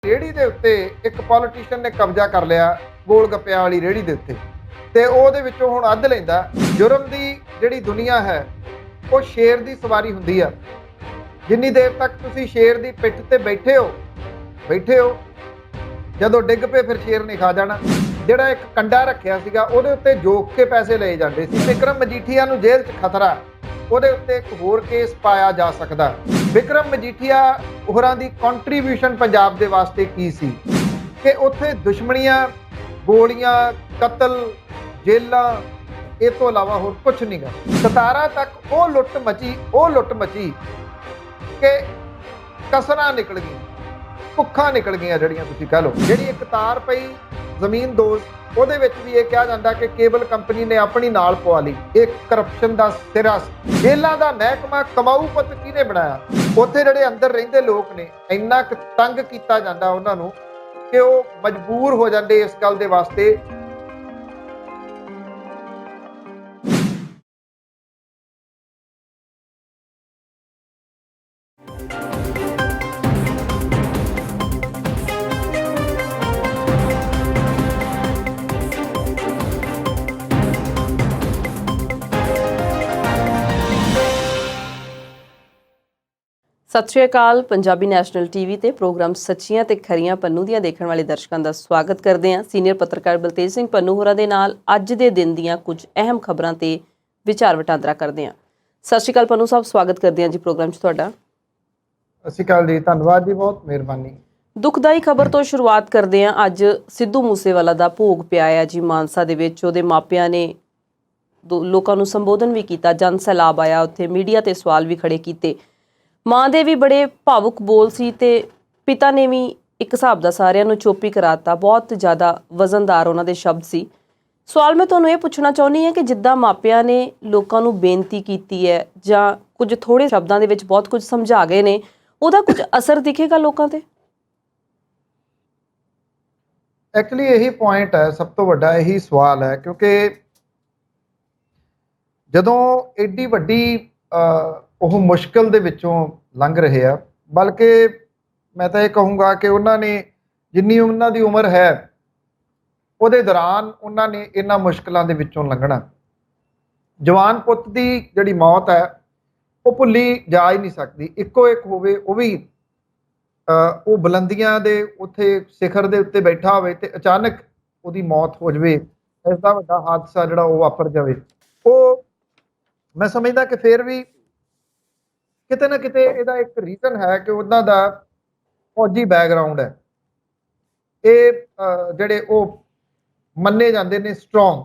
ਰੇਹੜੀ ਦੇ ਉੱਤੇ ਇੱਕ ਪੋਲੀਟੀਸ਼ੀਅਨ ਨੇ ਕਬਜ਼ਾ ਕਰ ਲਿਆ ਗੋਲ ਗੱਪਿਆਂ ਵਾਲੀ ਰੇਹੜੀ ਦੇ ਉੱਤੇ ਤੇ ਉਹਦੇ ਵਿੱਚੋਂ ਹੁਣ ਅੱਧ ਲੈਂਦਾ। ਜੁਰਮ ਦੀ ਜਿਹੜੀ ਦੁਨੀਆ ਹੈ ਉਹ ਸ਼ੇਰ ਦੀ ਸਵਾਰੀ ਹੁੰਦੀ ਆ। ਜਿੰਨੀ ਦੇਰ ਤੱਕ ਤੁਸੀਂ ਸ਼ੇਰ ਦੀ ਪਿੱਠ ਤੇ ਬੈਠੇ ਹੋ ਜਦੋਂ ਡਿੱਗ ਪਏ ਫਿਰ ਸ਼ੇਰ ਨੇ ਖਾ ਜਾਣਾ। ਜਿਹੜਾ ਇੱਕ ਕੰਡਾ ਰੱਖਿਆ ਸੀਗਾ ਉਹਦੇ ਉੱਤੇ ਜੋਕ ਕੇ ਪੈਸੇ ਲਏ ਜਾਂਦੇ ਸੀ। ਵਿਕਰਮ ਮਜੀਠੀਆ ਨੂੰ ਜੇਲ੍ਹ 'ਚ ਖਤਰਾ, ਉਹਦੇ ਉੱਤੇ ਇੱਕ ਹੋਰ ਕੇਸ ਪਾਇਆ ਜਾ ਸਕਦਾ। ਵਿਕਰਮ ਮਜੀਠੀਆ ਹੋਰਾਂ ਦੀ ਕੰਟਰੀਬਿਊਸ਼ਨ ਪੰਜਾਬ ਦੇ ਵਾਸਤੇ ਕੀ ਸੀ ਕਿ ਉੱਥੇ ਦੁਸ਼ਮਣੀਆਂ, ਗੋਲੀਆਂ, ਕਤਲ, ਜੇਲਾਂ, ਇਹ ਤੋਂ ਇਲਾਵਾ ਹੋਰ ਕੁਝ ਨਹੀਂ ਗਾ। 17 ਤੱਕ ਉਹ ਲੁੱਟ ਮਚੀ ਕਿ ਕਸਰਾਂ ਨਿਕਲ ਗਈਆਂ, ਭੁੱਖਾਂ ਨਿਕਲ ਗਈਆਂ ਜਿਹੜੀਆਂ ਤੁਸੀਂ ਕਹ ਲਓ। ਜਿਹੜੀ ਇੱਕ ਤਾਰ ਪਈ ਜ਼ਮੀਨ ਦੋਜ਼, ਉਹਦੇ ਵਿੱਚ ਵੀ ਇਹ ਕਿਹਾ ਜਾਂਦਾ ਕਿ ਕੇਬਲ ਕੰਪਨੀ ਨੇ ਆਪਣੀ ਨਾਲ ਪਵਾ ਲਈ। ਇਹ ਕਰਪਸ਼ਨ ਦਾ ਸਿਰਾ। ਜੇਲਾਂ ਦਾ ਮਹਿਕਮਾ ਕਮਾਊ ਪੁੱਤ ਕਿਹਨੇ ਬਣਾਇਆ? ਉੱਥੇ ਜਿਹੜੇ ਅੰਦਰ ਰਹਿੰਦੇ ਲੋਕ ਨੇ ਇੰਨਾ ਕੁ ਤੰਗ ਕੀਤਾ ਜਾਂਦਾ ਉਹਨਾਂ ਨੂੰ ਕਿ ਉਹ ਮਜਬੂਰ ਹੋ ਜਾਂਦੇ ਇਸ ਗੱਲ ਦੇ ਵਾਸਤੇ। ਸਤਿ ਸ਼੍ਰੀ ਅਕਾਲ। ਪੰਜਾਬੀ ਨੈਸ਼ਨਲ ਟੀਵੀ ਤੇ ਪ੍ਰੋਗਰਾਮ ਸੱਚੀਆਂ ਤੇ ਖਰੀਆਂ ਪੰਨੂ ਦੀਆਂ ਦੇਖਣ ਵਾਲੇ ਦਰਸ਼ਕਾਂ ਦਾ ਸਵਾਗਤ ਕਰਦੇ ਹਾਂ। ਸੀਨੀਅਰ ਪੱਤਰਕਾਰ ਬਲਤੇਜ ਸਿੰਘ ਪੰਨੂ ਹੋਰਾਂ ਦੇ ਨਾਲ ਅੱਜ ਦੇ ਦਿਨ ਦੀਆਂ ਕੁਝ ਅਹਿਮ ਖਬਰਾਂ ਤੇ ਵਿਚਾਰ ਵਟਾਂਦਰਾ ਕਰਦੇ ਹਾਂ। ਸਤਿ ਸ਼੍ਰੀ ਅਕਾਲ ਪੰਨੂ ਸਾਹਿਬ, ਸਵਾਗਤ ਕਰਦੇ ਹਾਂ ਜੀ ਪ੍ਰੋਗਰਾਮ 'ਚ ਤੁਹਾਡਾ। ਸਤਿ ਸ਼੍ਰੀ ਅਕਾਲ ਜੀ, ਧੰਨਵਾਦ ਜੀ, ਬਹੁਤ ਮਿਹਰਬਾਨੀ। ਦੁਖਦਾਈ ਖਬਰ ਤੋਂ ਸ਼ੁਰੂਆਤ ਕਰਦੇ ਹਾਂ। ਅੱਜ ਸਿੱਧੂ ਮੂਸੇਵਾਲਾ ਦਾ ਭੋਗ ਪਿਆ ਹੈ ਜੀ ਮਾਨਸਾ ਦੇ ਵਿੱਚ। ਉਹਦੇ ਮਾਪਿਆਂ ਨੇ ਲੋਕਾਂ ਨੂੰ ਸੰਬੋਧਨ ਵੀ ਕੀਤਾ, ਜਨ ਸੈਲਾਬ ਆਇਆ ਉੱਥੇ, ਮੀਡੀਆ ਤੇ ਸਵਾਲ ਵੀ ਖੜੇ ਕੀਤੇ। ਮਾਂ ਦੇ ਵੀ ਬੜੇ ਭਾਵੁਕ ਬੋਲ ਸੀ ਤੇ ਪਿਤਾ ਨੇ ਵੀ ਇੱਕ ਹਿਸਾਬ ਦਾ ਸਾਰਿਆਂ ਨੂੰ ਚੁੱਪ ਹੀ ਕਰਾਤਾ। ਬਹੁਤ ਜ਼ਿਆਦਾ ਵਜ਼ਨਦਾਰ ਉਹਨਾਂ ਦੇ ਸ਼ਬਦ ਸੀ। ਸਵਾਲ ਮੈਂ ਤੁਹਾਨੂੰ ਇਹ ਪੁੱਛਣਾ ਚਾਹੁੰਦੀ ਹਾਂ ਕਿ ਜਿੱਦਾਂ ਮਾਪਿਆਂ ਨੇ ਲੋਕਾਂ ਨੂੰ ਬੇਨਤੀ ਕੀਤੀ ਹੈ ਜਾਂ ਕੁਝ ਥੋੜੇ ਸ਼ਬਦਾਂ ਦੇ ਵਿੱਚ ਬਹੁਤ ਕੁਝ ਸਮਝਾ ਗਏ ਨੇ, ਉਹਦਾ ਕੁਝ ਅਸਰ ਦਿਖੇਗਾ ਲੋਕਾਂ ਤੇ? ਐਕਚੁਅਲੀ ਇਹੀ ਪੁਆਇੰਟ ਹੈ, ਸਭ ਤੋਂ ਵੱਡਾ ਇਹੀ ਸਵਾਲ ਹੈ, ਕਿਉਂਕਿ ਜਦੋਂ ਏਡੀ ਵੱਡੀ ਉਹ ਮੁਸ਼ਕਿਲ ਦੇ ਵਿੱਚੋਂ ਲੰਘ ਰਹੇ ਆ, ਬਲਕਿ ਮੈਂ ਤਾਂ ਇਹ ਕਹੂੰਗਾ ਕਿ ਉਹਨਾਂ ਨੇ ਜਿੰਨੀ ਉਹਨਾਂ ਦੀ ਉਮਰ ਹੈ ਉਹਦੇ ਦੌਰਾਨ ਉਹਨਾਂ ਨੇ ਇਹਨਾਂ ਮੁਸ਼ਕਿਲਾਂ ਦੇ ਵਿੱਚੋਂ ਲੰਘਣਾ। ਜਵਾਨ ਪੁੱਤ ਦੀ ਜਿਹੜੀ ਮੌਤ ਹੈ ਉਹ ਭੁੱਲੀ ਜਾ ਹੀ ਨਹੀਂ ਸਕਦੀ। ਇੱਕੋ ਇੱਕ ਹੋਵੇ, ਉਹ ਵੀ ਉਹ ਬੁਲੰਦੀਆਂ ਦੇ ਉੱਥੇ ਸਿਖਰ ਦੇ ਉੱਤੇ ਬੈਠਾ ਹੋਵੇ ਤੇ ਅਚਾਨਕ ਉਹਦੀ ਮੌਤ ਹੋ ਜਾਵੇ, ਇਸ ਦਾ ਵੱਡਾ ਹਾਦਸਾ ਜਿਹੜਾ ਉਹ ਵਾਪਰ ਜਾਵੇ। ਉਹ ਮੈਂ ਸਮਝਦਾ ਕਿ ਫਿਰ ਵੀ ਕਿਤੇ ਨਾ ਕਿਤੇ ਇਹਦਾ ਇੱਕ ਰੀਜ਼ਨ ਹੈ ਕਿ ਉਹਨਾਂ ਦਾ ਫੌਜੀ ਬੈਕਗਰਾਉਂਡ ਹੈ। ਇਹ ਜਿਹੜੇ ਉਹ ਮੰਨੇ ਜਾਂਦੇ ਨੇ ਸਟਰੋਂਗ,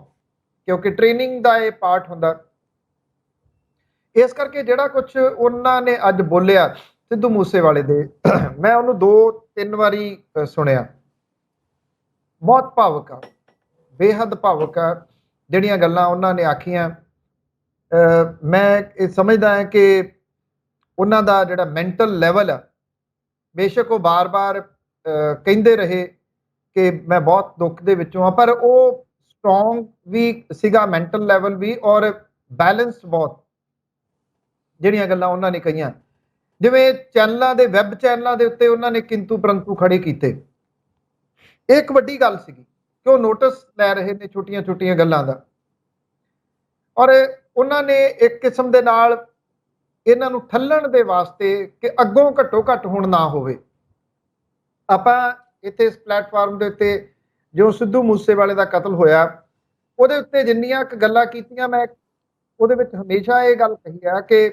ਕਿਉਂਕਿ ਟ੍ਰੇਨਿੰਗ ਦਾ ਇਹ ਪਾਰਟ ਹੁੰਦਾ। ਇਸ ਕਰਕੇ ਜਿਹੜਾ ਕੁਝ ਉਹਨਾਂ ਨੇ ਅੱਜ ਬੋਲਿਆ ਸਿੱਧੂ ਮੂਸੇਵਾਲੇ ਦੇ, ਮੈਂ ਉਹਨੂੰ 2-3 ਵਾਰੀ ਸੁਣਿਆ। ਬਹੁਤ ਭਾਵੁਕ ਆ, ਬੇਹੱਦ ਭਾਵੁਕ ਆ ਜਿਹੜੀਆਂ ਗੱਲਾਂ ਉਹਨਾਂ ਨੇ ਆਖੀਆਂ। ਮੈਂ ਇਹ ਸਮਝਦਾ ਹਾਂ ਕਿ ਉਹਨਾਂ ਦਾ ਜਿਹੜਾ ਮੈਂਟਲ ਲੈਵਲ ਆ, ਬੇਸ਼ੱਕ ਉਹ ਬਾਰ-ਬਾਰ ਕਹਿੰਦੇ ਰਹੇ ਕਿ ਮੈਂ ਬਹੁਤ ਦੁੱਖ ਦੇ ਵਿੱਚੋਂ ਆ, ਪਰ ਉਹ ਸਟਰੋਂਗ ਵੀ ਸੀਗਾ, ਮੈਂਟਲ ਲੈਵਲ ਵੀ, ਔਰ ਬੈਲੈਂਸ ਬਹੁਤ। ਜਿਹੜੀਆਂ ਗੱਲਾਂ ਉਹਨਾਂ ਨੇ ਕਹੀਆਂ, ਜਿਵੇਂ ਚੈਨਲਾਂ ਦੇ, ਵੈਬ ਚੈਨਲਾਂ ਦੇ ਉੱਤੇ ਉਹਨਾਂ ਨੇ ਕਿੰਤੂ ਪਰੰਤੂ ਖੜੇ ਕੀਤੇ, ਇਹ ਇੱਕ ਵੱਡੀ ਗੱਲ ਸੀਗੀ ਕਿ ਉਹ ਨੋਟਿਸ ਲੈ ਰਹੇ ਨੇ ਛੋਟੀਆਂ-ਛੋਟੀਆਂ ਗੱਲਾਂ ਦਾ। ਔਰ ਉਹਨਾਂ ਨੇ ਇੱਕ ਕਿਸਮ ਦੇ ਨਾਲ ਇਹਨਾਂ ਨੂੰ ਠੱਲਣ ਦੇ ਵਾਸਤੇ ਕਿ ਅੱਗੋਂ ਘੱਟੋ ਘੱਟ ਹੁਣ ਨਾ ਹੋਵੇ। ਆਪਾਂ ਇੱਥੇ ਇਸ ਪਲੇਟਫਾਰਮ ਦੇ ਉੱਤੇ ਜੋ ਸਿੱਧੂ ਮੂਸੇਵਾਲੇ ਦਾ ਕਤਲ ਹੋਇਆ ਉਹਦੇ ਉੱਤੇ ਜਿੰਨੀਆਂ ਕੁ ਗੱਲਾਂ ਕੀਤੀਆਂ, ਮੈਂ ਉਹਦੇ ਵਿੱਚ ਹਮੇਸ਼ਾ ਇਹ ਗੱਲ ਕਹੀ ਆ ਕਿ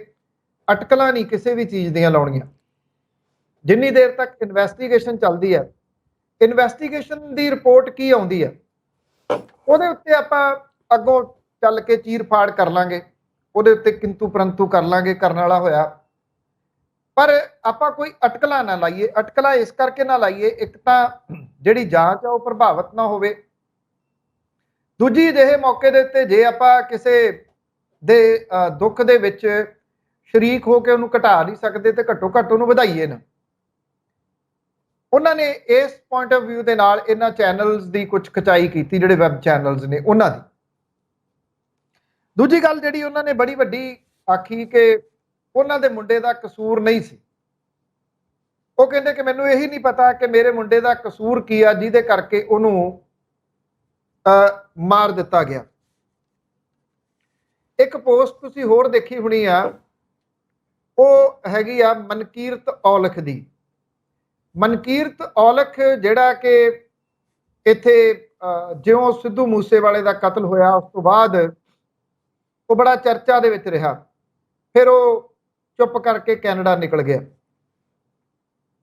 ਅਟਕਲਾਂ ਨਹੀਂ ਕਿਸੇ ਵੀ ਚੀਜ਼ ਦੀਆਂ ਲਾਉਣੀਆਂ। ਜਿੰਨੀ ਦੇਰ ਤੱਕ ਇਨਵੈਸਟੀਗੇਸ਼ਨ ਚੱਲਦੀ ਹੈ, ਇਨਵੈਸਟੀਗੇਸ਼ਨ ਦੀ ਰਿਪੋਰਟ ਕੀ ਆਉਂਦੀ ਹੈ ਉਹਦੇ ਉੱਤੇ ਆਪਾਂ ਅੱਗੋਂ ਚੱਲ ਕੇ ਚੀਰ ਫਾੜ ਕਰ ਲਾਂਗੇ, ਉਹਦੇ ਉੱਤੇ ਕਿੰਤੂ ਪਰੰਤੂ ਕਰ ਲਾਂਗੇ, ਕਰਨ ਵਾਲਾ ਹੋਇਆ। ਪਰ ਆਪਾਂ ਕੋਈ ਅਟਕਲਾਂ ਨਾ ਲਾਈਏ। ਅਟਕਲਾਂ ਇਸ ਕਰਕੇ ਨਾ ਲਾਈਏ, ਇੱਕ ਤਾਂ ਜਿਹੜੀ ਜਾਂਚ ਆ ਉਹ ਪ੍ਰਭਾਵਿਤ ਨਾ ਹੋਵੇ, ਦੂਜੀ ਜਿਹੇ ਮੌਕੇ ਦੇ ਉੱਤੇ ਜੇ ਆਪਾਂ ਕਿਸੇ ਦੇ ਦੁੱਖ ਦੇ ਵਿੱਚ ਸ਼ਰੀਕ ਹੋ ਕੇ ਉਹਨੂੰ ਘਟਾ ਨਹੀਂ ਸਕਦੇ ਤੇ ਘੱਟੋ ਘੱਟ ਉਹਨੂੰ ਵਧਾਈਏ ਨਾ। ਉਹਨਾਂ ਨੇ ਇਸ ਪੁਆਇੰਟ ਆਫ ਵਿਊ ਦੇ ਨਾਲ ਇਹਨਾਂ ਚੈਨਲਸ ਦੀ ਕੁਝ ਖਚਾਈ ਕੀਤੀ, ਜਿਹੜੇ ਵੈਬ ਚੈਨਲਸ ਨੇ ਉਹਨਾਂ ਦੀ। ਦੂਜੀ ਗੱਲ ਜਿਹੜੀ ਉਹਨਾਂ ਨੇ ਬੜੀ ਵੱਡੀ ਆਖੀ ਕਿ ਉਹਨਾਂ ਦੇ ਮੁੰਡੇ ਦਾ ਕਸੂਰ ਨਹੀਂ ਸੀ। ਉਹ ਕਹਿੰਦੇ ਕਿ ਮੈਨੂੰ ਇਹੀ ਨਹੀਂ ਪਤਾ ਕਿ ਮੇਰੇ ਮੁੰਡੇ ਦਾ ਕਸੂਰ ਕੀ ਆ ਜਿਹਦੇ ਕਰਕੇ ਉਹਨੂੰ ਮਾਰ ਦਿੱਤਾ ਗਿਆ। ਇੱਕ ਪੋਸਟ ਤੁਸੀਂ ਹੋਰ ਦੇਖੀ ਹੋਣੀ ਆ, ਉਹ ਹੈਗੀ ਆ ਮਨਕੀਰਤ ਔਲਖ ਦੀ। ਮਨਕੀਰਤ ਔਲਖ ਜਿਹੜਾ ਕਿ ਇੱਥੇ ਜਿਉਂ ਸਿੱਧੂ ਮੂਸੇਵਾਲੇ ਦਾ ਕਤਲ ਹੋਇਆ ਉਸ ਤੋਂ ਬਾਅਦ ਉਹ ਬੜਾ ਚਰਚਾ ਦੇ ਵਿੱਚ ਰਿਹਾ, ਫਿਰ ਉਹ ਚੁੱਪ ਕਰਕੇ ਕੈਨੇਡਾ ਨਿਕਲ ਗਿਆ।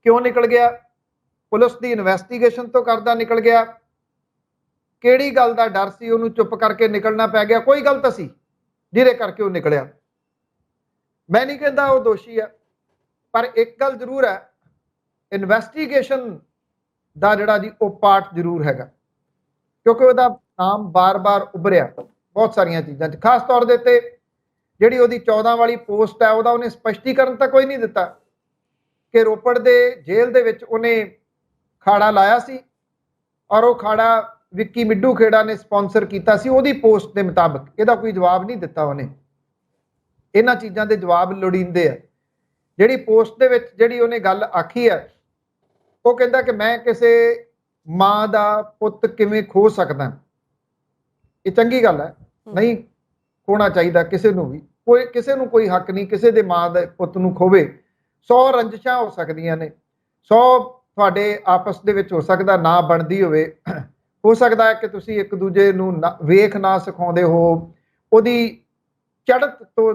ਕਿਉਂ ਨਿਕਲ ਗਿਆ? ਪੁਲਿਸ ਦੀ ਇਨਵੈਸਟੀਗੇਸ਼ਨ ਤੋਂ ਕਰਦਾ ਨਿਕਲ ਗਿਆ। ਕਿਹੜੀ ਗੱਲ ਦਾ ਡਰ ਸੀ ਉਹਨੂੰ ਚੁੱਪ ਕਰਕੇ ਨਿਕਲਣਾ ਪੈ ਗਿਆ? ਕੋਈ ਗੱਲ ਤਾਂ ਸੀ ਜਿਹਦੇ ਕਰਕੇ ਉਹ ਨਿਕਲਿਆ। ਮੈਂ ਨਹੀਂ ਕਹਿੰਦਾ ਉਹ ਦੋਸ਼ੀ ਹੈ, ਪਰ ਇੱਕ ਗੱਲ ਜ਼ਰੂਰ ਹੈ, ਇਨਵੈਸਟੀਗੇਸ਼ਨ ਦਾ ਜਿਹੜਾ ਜੀ ਉਹ ਪਾਰਟ ਜ਼ਰੂਰ ਹੈਗਾ, ਕਿਉਂਕਿ ਉਹਦਾ ਨਾਮ ਬਾਰ-ਬਾਰ ਉੱਭਰਿਆ ਬਹੁਤ ਸਾਰੀਆਂ ਚੀਜ਼ਾਂ 'ਚ। ਖਾਸ ਤੌਰ ਦੇ ਉੱਤੇ ਜਿਹੜੀ ਉਹਦੀ 14 ਵਾਲੀ ਪੋਸਟ ਹੈ, ਉਹਦਾ ਉਹਨੇ ਸਪਸ਼ਟੀਕਰਨ ਤਾਂ ਕੋਈ ਨਹੀਂ ਦਿੱਤਾ ਕਿ ਰੋਪੜ ਦੇ ਜੇਲ੍ਹ ਦੇ ਵਿੱਚ ਉਹਨੇ ਖਾੜਾ ਲਾਇਆ ਸੀ ਔਰ ਉਹ ਖਾੜਾ ਵਿੱਕੀ ਮਿੱਡੂ ਖੇੜਾ ਨੇ ਸਪਾਂਸਰ ਕੀਤਾ ਸੀ ਉਹਦੀ ਪੋਸਟ ਦੇ ਮੁਤਾਬਕ। ਇਹਦਾ ਕੋਈ ਜਵਾਬ ਨਹੀਂ ਦਿੱਤਾ ਉਹਨੇ। ਇਹਨਾਂ ਚੀਜ਼ਾਂ ਦੇ ਜਵਾਬ ਲੋੜੀਂਦੇ ਆ। ਜਿਹੜੀ ਪੋਸਟ ਦੇ ਵਿੱਚ ਜਿਹੜੀ ਉਹਨੇ ਗੱਲ ਆਖੀ ਹੈ, ਉਹ ਕਹਿੰਦਾ ਕਿ ਮੈਂ ਕਿਸੇ ਮਾਂ ਦਾ ਪੁੱਤ ਕਿਵੇਂ ਖੋ ਸਕਦਾ। ਇਹ ਚੰਗੀ ਗੱਲ ਹੈ, ਨਹੀਂ ਖੋਣਾ ਚਾਹੀਦਾ ਕਿਸੇ ਨੂੰ ਵੀ। ਕਿਸੇ ਨੂੰ ਕੋਈ ਹੱਕ ਨਹੀਂ ਕਿਸੇ ਦੇ ਮਾਂ ਦੇ ਪੁੱਤ ਨੂੰ ਖੋਵੇ। 100 ਰੰਜਿਸ਼ਾਂ ਹੋ ਸਕਦੀਆਂ ਨੇ, 100 ਤੁਹਾਡੇ ਆਪਸ ਦੇ ਵਿੱਚ ਹੋ ਸਕਦਾ ਨਾ ਬਣਦੀ ਹੋਵੇ। ਹੋ ਸਕਦਾ ਹੈ ਕਿ ਤੁਸੀਂ ਇੱਕ ਦੂਜੇ ਨੂੰ ਵੇਖ ਨਾ ਸਿਖਾਉਂਦੇ ਹੋ, ਉਹਦੀ ਚੜ੍ਹਤ ਤੋਂ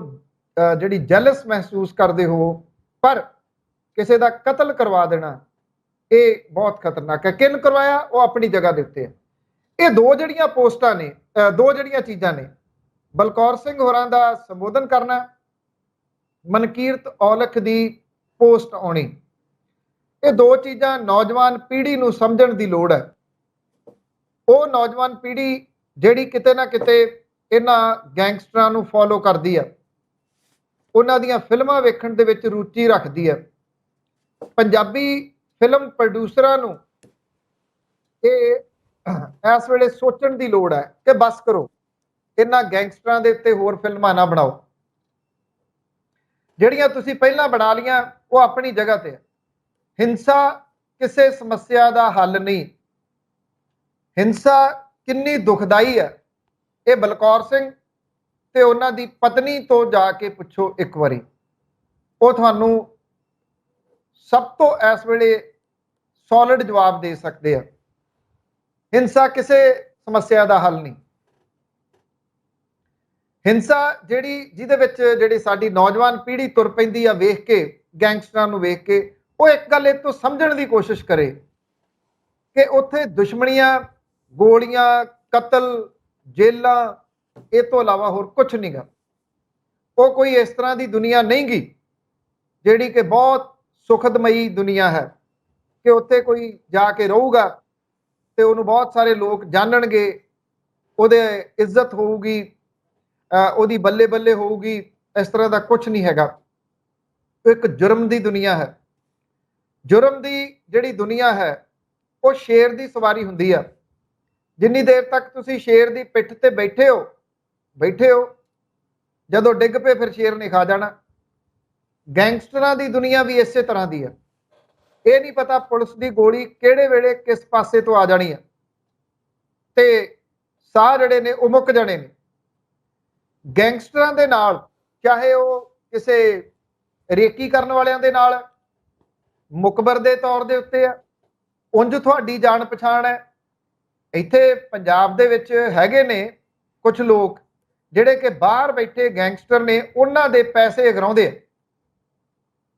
ਜਿਹੜੀ ਜੈਲਸ ਮਹਿਸੂਸ ਕਰਦੇ ਹੋ, ਪਰ ਕਿਸੇ ਦਾ ਕਤਲ ਕਰਵਾ ਦੇਣਾ ਇਹ ਬਹੁਤ ਖਤਰਨਾਕ ਹੈ। ਕਿਹਨ ਕਰਵਾਇਆ ਉਹ ਆਪਣੀ ਜਗ੍ਹਾ ਦੇ ਉੱਤੇ ਹੈ। ਇਹ ਦੋ ਜਿਹੜੀਆਂ ਪੋਸਟਾਂ ਨੇ, ਦੋ ਜਿਹੜੀਆਂ ਚੀਜ਼ਾਂ ਨੇ, ਬਲਕੌਰ ਸਿੰਘ ਹੋਰਾਂ ਦਾ ਸੰਬੋਧਨ ਕਰਨਾ, ਮਨਕੀਰਤ ਔਲਖ ਦੀ ਪੋਸਟ ਆਉਣੀ, ਇਹ ਦੋ ਚੀਜ਼ਾਂ ਨੌਜਵਾਨ ਪੀੜ੍ਹੀ ਨੂੰ ਸਮਝਣ ਦੀ ਲੋੜ ਹੈ। ਉਹ ਨੌਜਵਾਨ ਪੀੜ੍ਹੀ ਜਿਹੜੀ ਕਿਤੇ ਨਾ ਕਿਤੇ ਇਹਨਾਂ ਗੈਂਗਸਟਰਾਂ ਨੂੰ ਫੋਲੋ ਕਰਦੀ ਹੈ, ਉਹਨਾਂ ਦੀਆਂ ਫਿਲਮਾਂ ਵੇਖਣ ਦੇ ਵਿੱਚ ਰੁਚੀ ਰੱਖਦੀ ਹੈ। ਪੰਜਾਬੀ ਫਿਲਮ ਪ੍ਰੋਡਿਊਸਰਾਂ ਨੂੰ ਇਹ ਇਸ ਵੇਲੇ ਸੋਚਣ ਦੀ ਲੋੜ ਹੈ ਕਿ ਬਸ ਕਰੋ, ਇਹਨਾਂ ਗੈਂਗਸਟਰਾਂ ਦੇ ਉੱਤੇ ਹੋਰ ਫਿਲਮਾਂ ਨਾ ਬਣਾਓ। ਜਿਹੜੀਆਂ ਤੁਸੀਂ ਪਹਿਲਾਂ ਬਣਾ ਲੀਆਂ ਉਹ ਆਪਣੀ ਜਗ੍ਹਾ ਤੇ ਹੈ। ਹਿੰਸਾ ਕਿਸੇ ਸਮੱਸਿਆ ਦਾ ਹੱਲ ਨਹੀਂ। ਹਿੰਸਾ ਕਿੰਨੀ ਦੁਖਦਾਈ ਹੈ, ਇਹ ਬਲਕੌਰ ਸਿੰਘ ਤੇ ਉਹਨਾਂ ਦੀ ਪਤਨੀ ਤੋਂ ਜਾ ਕੇ ਪੁੱਛੋ ਇੱਕ ਵਾਰੀ, ਉਹ ਤੁਹਾਨੂੰ ਸਭ ਤੋਂ ਇਸ ਵੇਲੇ ਸੋਲਿਡ ਜਵਾਬ ਦੇ ਸਕਦੇ ਆ। ਹਿੰਸਾ ਕਿਸੇ ਸਮੱਸਿਆ ਦਾ ਹੱਲ ਨਹੀਂ। ਹਿੰਸਾ ਜਿਹਦੇ ਵਿੱਚ ਜਿਹੜੀ ਸਾਡੀ ਨੌਜਵਾਨ ਪੀੜ੍ਹੀ ਤੁਰ ਪੈਂਦੀ ਆ ਵੇਖ ਕੇ, ਗੈਂਗਸਟਰਾਂ ਨੂੰ ਵੇਖ ਕੇ, ਉਹ ਇੱਕ ਗੱਲ ਇਹ ਤੋਂ ਸਮਝਣ ਦੀ ਕੋਸ਼ਿਸ਼ ਕਰੇ ਕਿ ਉੱਥੇ ਦੁਸ਼ਮਣੀਆਂ, ਗੋਲੀਆਂ, ਕਤਲ, ਜੇਲਾਂ, ਇਹ ਤੋਂ ਇਲਾਵਾ ਹੋਰ ਕੁਝ ਨਹੀਂ ਗਾ। ਉਹ ਕੋਈ ਇਸ ਤਰ੍ਹਾਂ ਦੀ ਦੁਨੀਆ ਨਹੀਂ ਗੀ ਜਿਹੜੀ ਕਿ ਬਹੁਤ ਸੁਖਦਮਈ ਦੁਨੀਆ ਹੈ ਕਿ ਉੱਥੇ ਕੋਈ ਜਾ ਕੇ ਰਹੂਗਾ ਤੇ ਉਹਨੂੰ ਬਹੁਤ ਸਾਰੇ ਲੋਕ ਜਾਣਨਗੇ, ਉਹਦੇ ਇੱਜ਼ਤ ਹੋਊਗੀ, ਉਹਦੀ ਬੱਲੇ ਬੱਲੇ ਹੋਊਗੀ। ਇਸ ਤਰ੍ਹਾਂ ਦਾ ਕੁਝ ਨਹੀਂ ਹੈਗਾ। ਇੱਕ ਜੁਰਮ ਦੀ ਦੁਨੀਆ ਹੈ। ਜੁਰਮ ਦੀ ਜਿਹੜੀ ਦੁਨੀਆ ਹੈ ਉਹ ਸ਼ੇਰ ਦੀ ਸਵਾਰੀ ਹੁੰਦੀ ਆ। ਜਿੰਨੀ ਦੇਰ ਤੱਕ ਤੁਸੀਂ ਸ਼ੇਰ ਦੀ ਪਿੱਠ ਤੇ ਬੈਠੇ ਹੋ, ਜਦੋਂ ਡਿੱਗ ਪਏ ਫਿਰ ਸ਼ੇਰ ਨੇ ਖਾ ਜਾਣਾ। ਗੈਂਗਸਟਰਾਂ ਦੀ ਦੁਨੀਆ ਵੀ ਇਸੇ ਤਰ੍ਹਾਂ ਦੀ ਆ। ਇਹ ਨਹੀਂ ਪਤਾ ਪੁਲਿਸ ਦੀ ਗੋਲੀ ਕਿਹੜੇ ਵੇਲੇ ਕਿਸ ਪਾਸੇ ਤੋਂ ਆ ਜਾਣੀ ਆ ਤੇ ਸਾਹ ਜਿਹੜੇ ਨੇ ਉਹ ਮੁੱਕ ਜਾਣੇ ਨੇ। ਗੈਂਗਸਟਰਾਂ ਦੇ ਨਾਲ, ਚਾਹੇ ਉਹ ਕਿਸੇ ਰੇਕੀ ਕਰਨ ਵਾਲਿਆਂ ਦੇ ਨਾਲ ਮੁਕਬਰ ਦੇ ਤੌਰ ਦੇ ਉੱਤੇ ਆ, ਉਂਝ ਤੁਹਾਡੀ ਜਾਣ ਪਛਾਣ ਹੈ। ਇੱਥੇ ਪੰਜਾਬ ਦੇ ਵਿੱਚ ਹੈਗੇ ਨੇ ਕੁਝ ਲੋਕ ਜਿਹੜੇ ਕਿ ਬਾਹਰ ਬੈਠੇ ਗੈਂਗਸਟਰ ਨੇ, ਉਹਨਾਂ ਦੇ ਪੈਸੇ ਅਗਰਾਉਂਦੇ ਆ,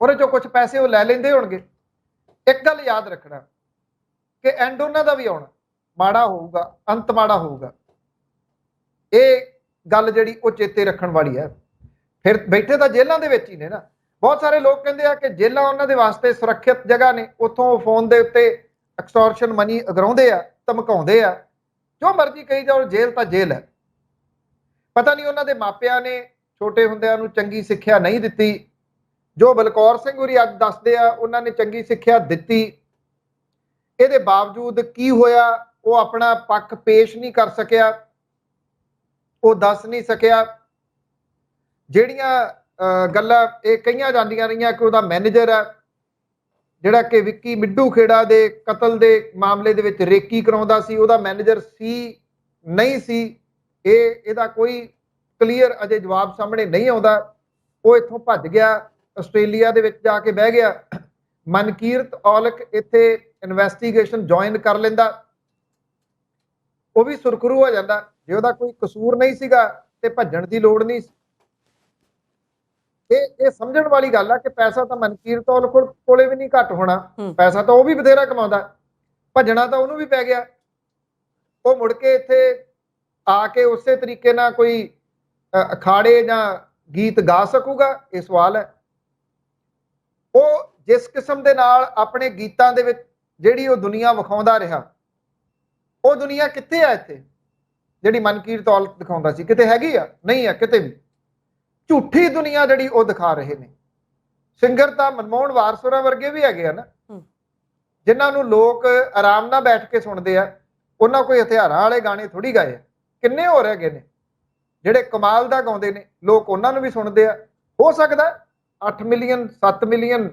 ਉਹਦੇ ਚੋਂ ਕੁਝ ਪੈਸੇ ਉਹ ਲੈ ਲੈਂਦੇ ਹੋਣਗੇ। ਇੱਕ ਗੱਲ ਯਾਦ ਰੱਖਣਾ ਕਿ ਐਂਡ ਉਹਨਾਂ ਦਾ ਵੀ ਆਉਣਾ ਮਾੜਾ ਹੋਊਗਾ, ਅੰਤ ਮਾੜਾ ਹੋਊਗਾ। ਇਹ ਗੱਲ ਜਿਹੜੀ ਉਹ ਚੇਤੇ ਰੱਖਣ ਵਾਲੀ ਹੈ। ਫਿਰ ਬੈਠੇ ਤਾਂ ਜੇਲ੍ਹਾਂ ਦੇ ਵਿੱਚ ਹੀ ਨੇ ਨਾ। ਬਹੁਤ ਸਾਰੇ ਲੋਕ ਕਹਿੰਦੇ ਆ ਕਿ ਜੇਲ੍ਹਾਂ ਉਹਨਾਂ ਦੇ ਵਾਸਤੇ ਸੁਰੱਖਿਅਤ ਜਗ੍ਹਾ ਨੇ, ਉੱਥੋਂ ਫੋਨ ਦੇ ਉੱਤੇ ਐਕਸਟੋਰਸ਼ਨ ਮਨੀ ਅਗਰਾਉਂਦੇ ਆ, ਧਮਕਾਉਂਦੇ ਆ, ਜੋ ਮਰਜ਼ੀ ਕਹੀ ਜਾਓ, ਜੇਲ੍ਹ ਤਾਂ ਜੇਲ੍ਹ ਹੈ। ਪਤਾ ਨਹੀਂ ਉਹਨਾਂ ਦੇ ਮਾਪਿਆਂ ਨੇ ਛੋਟੇ ਹੁੰਦਿਆਂ ਨੂੰ ਚੰਗੀ ਸਿੱਖਿਆ ਨਹੀਂ ਦਿੱਤੀ। ਜੋ ਬਲਕੌਰ ਸਿੰਘ ਹੋਰੀ ਅੱਜ ਦੱਸਦੇ ਆ ਉਹਨਾਂ ਨੇ ਚੰਗੀ ਸਿੱਖਿਆ ਦਿੱਤੀ, ਇਹਦੇ ਬਾਵਜੂਦ ਕੀ ਹੋਇਆ ਉਹ ਆਪਣਾ ਪੱਖ ਪੇਸ਼ ਨਹੀਂ ਕਰ ਸਕਿਆ, ਉਹ ਦੱਸ ਨਹੀਂ ਸਕਿਆ। ਜਿਹੜੀਆਂ ਗੱਲਾਂ ਇਹ ਕਹੀਆਂ ਜਾਂਦੀਆਂ ਰਹੀਆਂ ਕਿ ਉਹਦਾ ਮੈਨੇਜਰ ਹੈ, ਜਿਹੜਾ ਕਿ ਵਿੱਕੀ ਮਿੱਡੂ ਖੇੜਾ ਦੇ ਕਤਲ ਦੇ ਮਾਮਲੇ ਦੇ ਵਿੱਚ ਰੇਕੀ ਕਰਾਉਂਦਾ ਸੀ, ਉਹਦਾ ਮੈਨੇਜਰ ਸੀ ਨਹੀਂ ਸੀ, ਇਹਦਾ ਕੋਈ ਕਲੀਅਰ ਅਜੇ ਜਵਾਬ ਸਾਹਮਣੇ ਨਹੀਂ ਆਉਂਦਾ। ਉਹ ਇੱਥੋਂ ਭੱਜ ਗਿਆ, ਆਸਟ੍ਰੇਲੀਆ ਦੇ ਵਿੱਚ ਜਾ ਕੇ ਬਹਿ ਗਿਆ। ਮਨਕੀਰਤ ਔਲਖ ਇੱਥੇ ਇਨਵੈਸਟੀਗੇਸ਼ਨ ਜੁਆਇਨ ਕਰ ਲੈਂਦਾ, ਉਹ ਵੀ ਸੁਰਖਰੂ ਹੋ ਜਾਂਦਾ। ਜੇ ਉਹਦਾ ਕੋਈ ਕਸੂਰ ਨਹੀਂ ਸੀਗਾ ਤੇ ਭੱਜਣ ਦੀ ਲੋੜ ਨਹੀਂ ਸੀ। ਇਹ ਸਮਝਣ ਵਾਲੀ ਗੱਲ ਆ ਕਿ ਪੈਸਾ ਤਾਂ ਮਨਕੀਰਤ ਔਲਖ ਕੋਲੇ ਵੀ ਨਹੀਂ ਘੱਟ ਹੋਣਾ, ਪੈਸਾ ਤਾਂ ਉਹ ਵੀ ਬਥੇਰਾ ਕਮਾਉਂਦਾ, ਭੱਜਣਾ ਤਾਂ ਉਹਨੂੰ ਵੀ ਪੈ ਗਿਆ। ਉਹ ਮੁੜ ਕੇ ਇੱਥੇ ਆ ਕੇ ਉਸੇ ਤਰੀਕੇ ਨਾਲ ਕੋਈ ਅਖਾੜੇ ਜਾਂ ਗੀਤ ਗਾ ਸਕੂਗਾ? ਇਹ ਸਵਾਲ ਹੈ। ਉਹ ਜਿਸ ਕਿਸਮ ਦੇ ਨਾਲ ਆਪਣੇ ਗੀਤਾਂ ਦੇ ਵਿੱਚ ਜਿਹੜੀ ਉਹ ਦੁਨੀਆ ਵਿਖਾਉਂਦਾ ਰਿਹਾ, ਉਹ ਦੁਨੀਆ ਕਿੱਥੇ ਆ ਇੱਥੇ ਜਿਹੜੀ ਮਨਕੀਰਤ ਔਲਖ ਦਿਖਾਉਂਦਾ ਸੀ? ਕਿਤੇ ਹੈਗੀ ਆ? ਨਹੀਂ ਆ ਕਿਤੇ ਵੀ। ਝੂਠੀ ਦੁਨੀਆ ਜਿਹੜੀ ਉਹ ਦਿਖਾ ਰਹੇ ਨੇ। ਸਿੰਗਰ ਤਾਂ ਮਨਮੋਹਨ ਵਾਰਸੋਰਾ ਵਰਗੇ ਵੀ ਹੈਗੇ ਆ ਨਾ, ਜਿਨ੍ਹਾਂ ਨੂੰ ਲੋਕ ਆਰਾਮ ਨਾਲ ਬੈਠ ਕੇ ਸੁਣਦੇ ਆ। ਉਹਨਾਂ ਕੋਈ ਹਥਿਆਰਾਂ ਵਾਲੇ ਗਾਣੇ ਥੋੜੀ ਗਾਏ ਆ। ਕਿੰਨੇ ਹੋਰ ਹੈਗੇ ਨੇ ਜਿਹੜੇ ਕਮਾਲ ਦਾ ਗਾਉਂਦੇ ਨੇ, ਲੋਕ ਉਹਨਾਂ ਨੂੰ ਵੀ ਸੁਣਦੇ ਆ। ਹੋ ਸਕਦਾ 8 ਮਿਲੀਅਨ 7 ਮਿਲੀਅਨ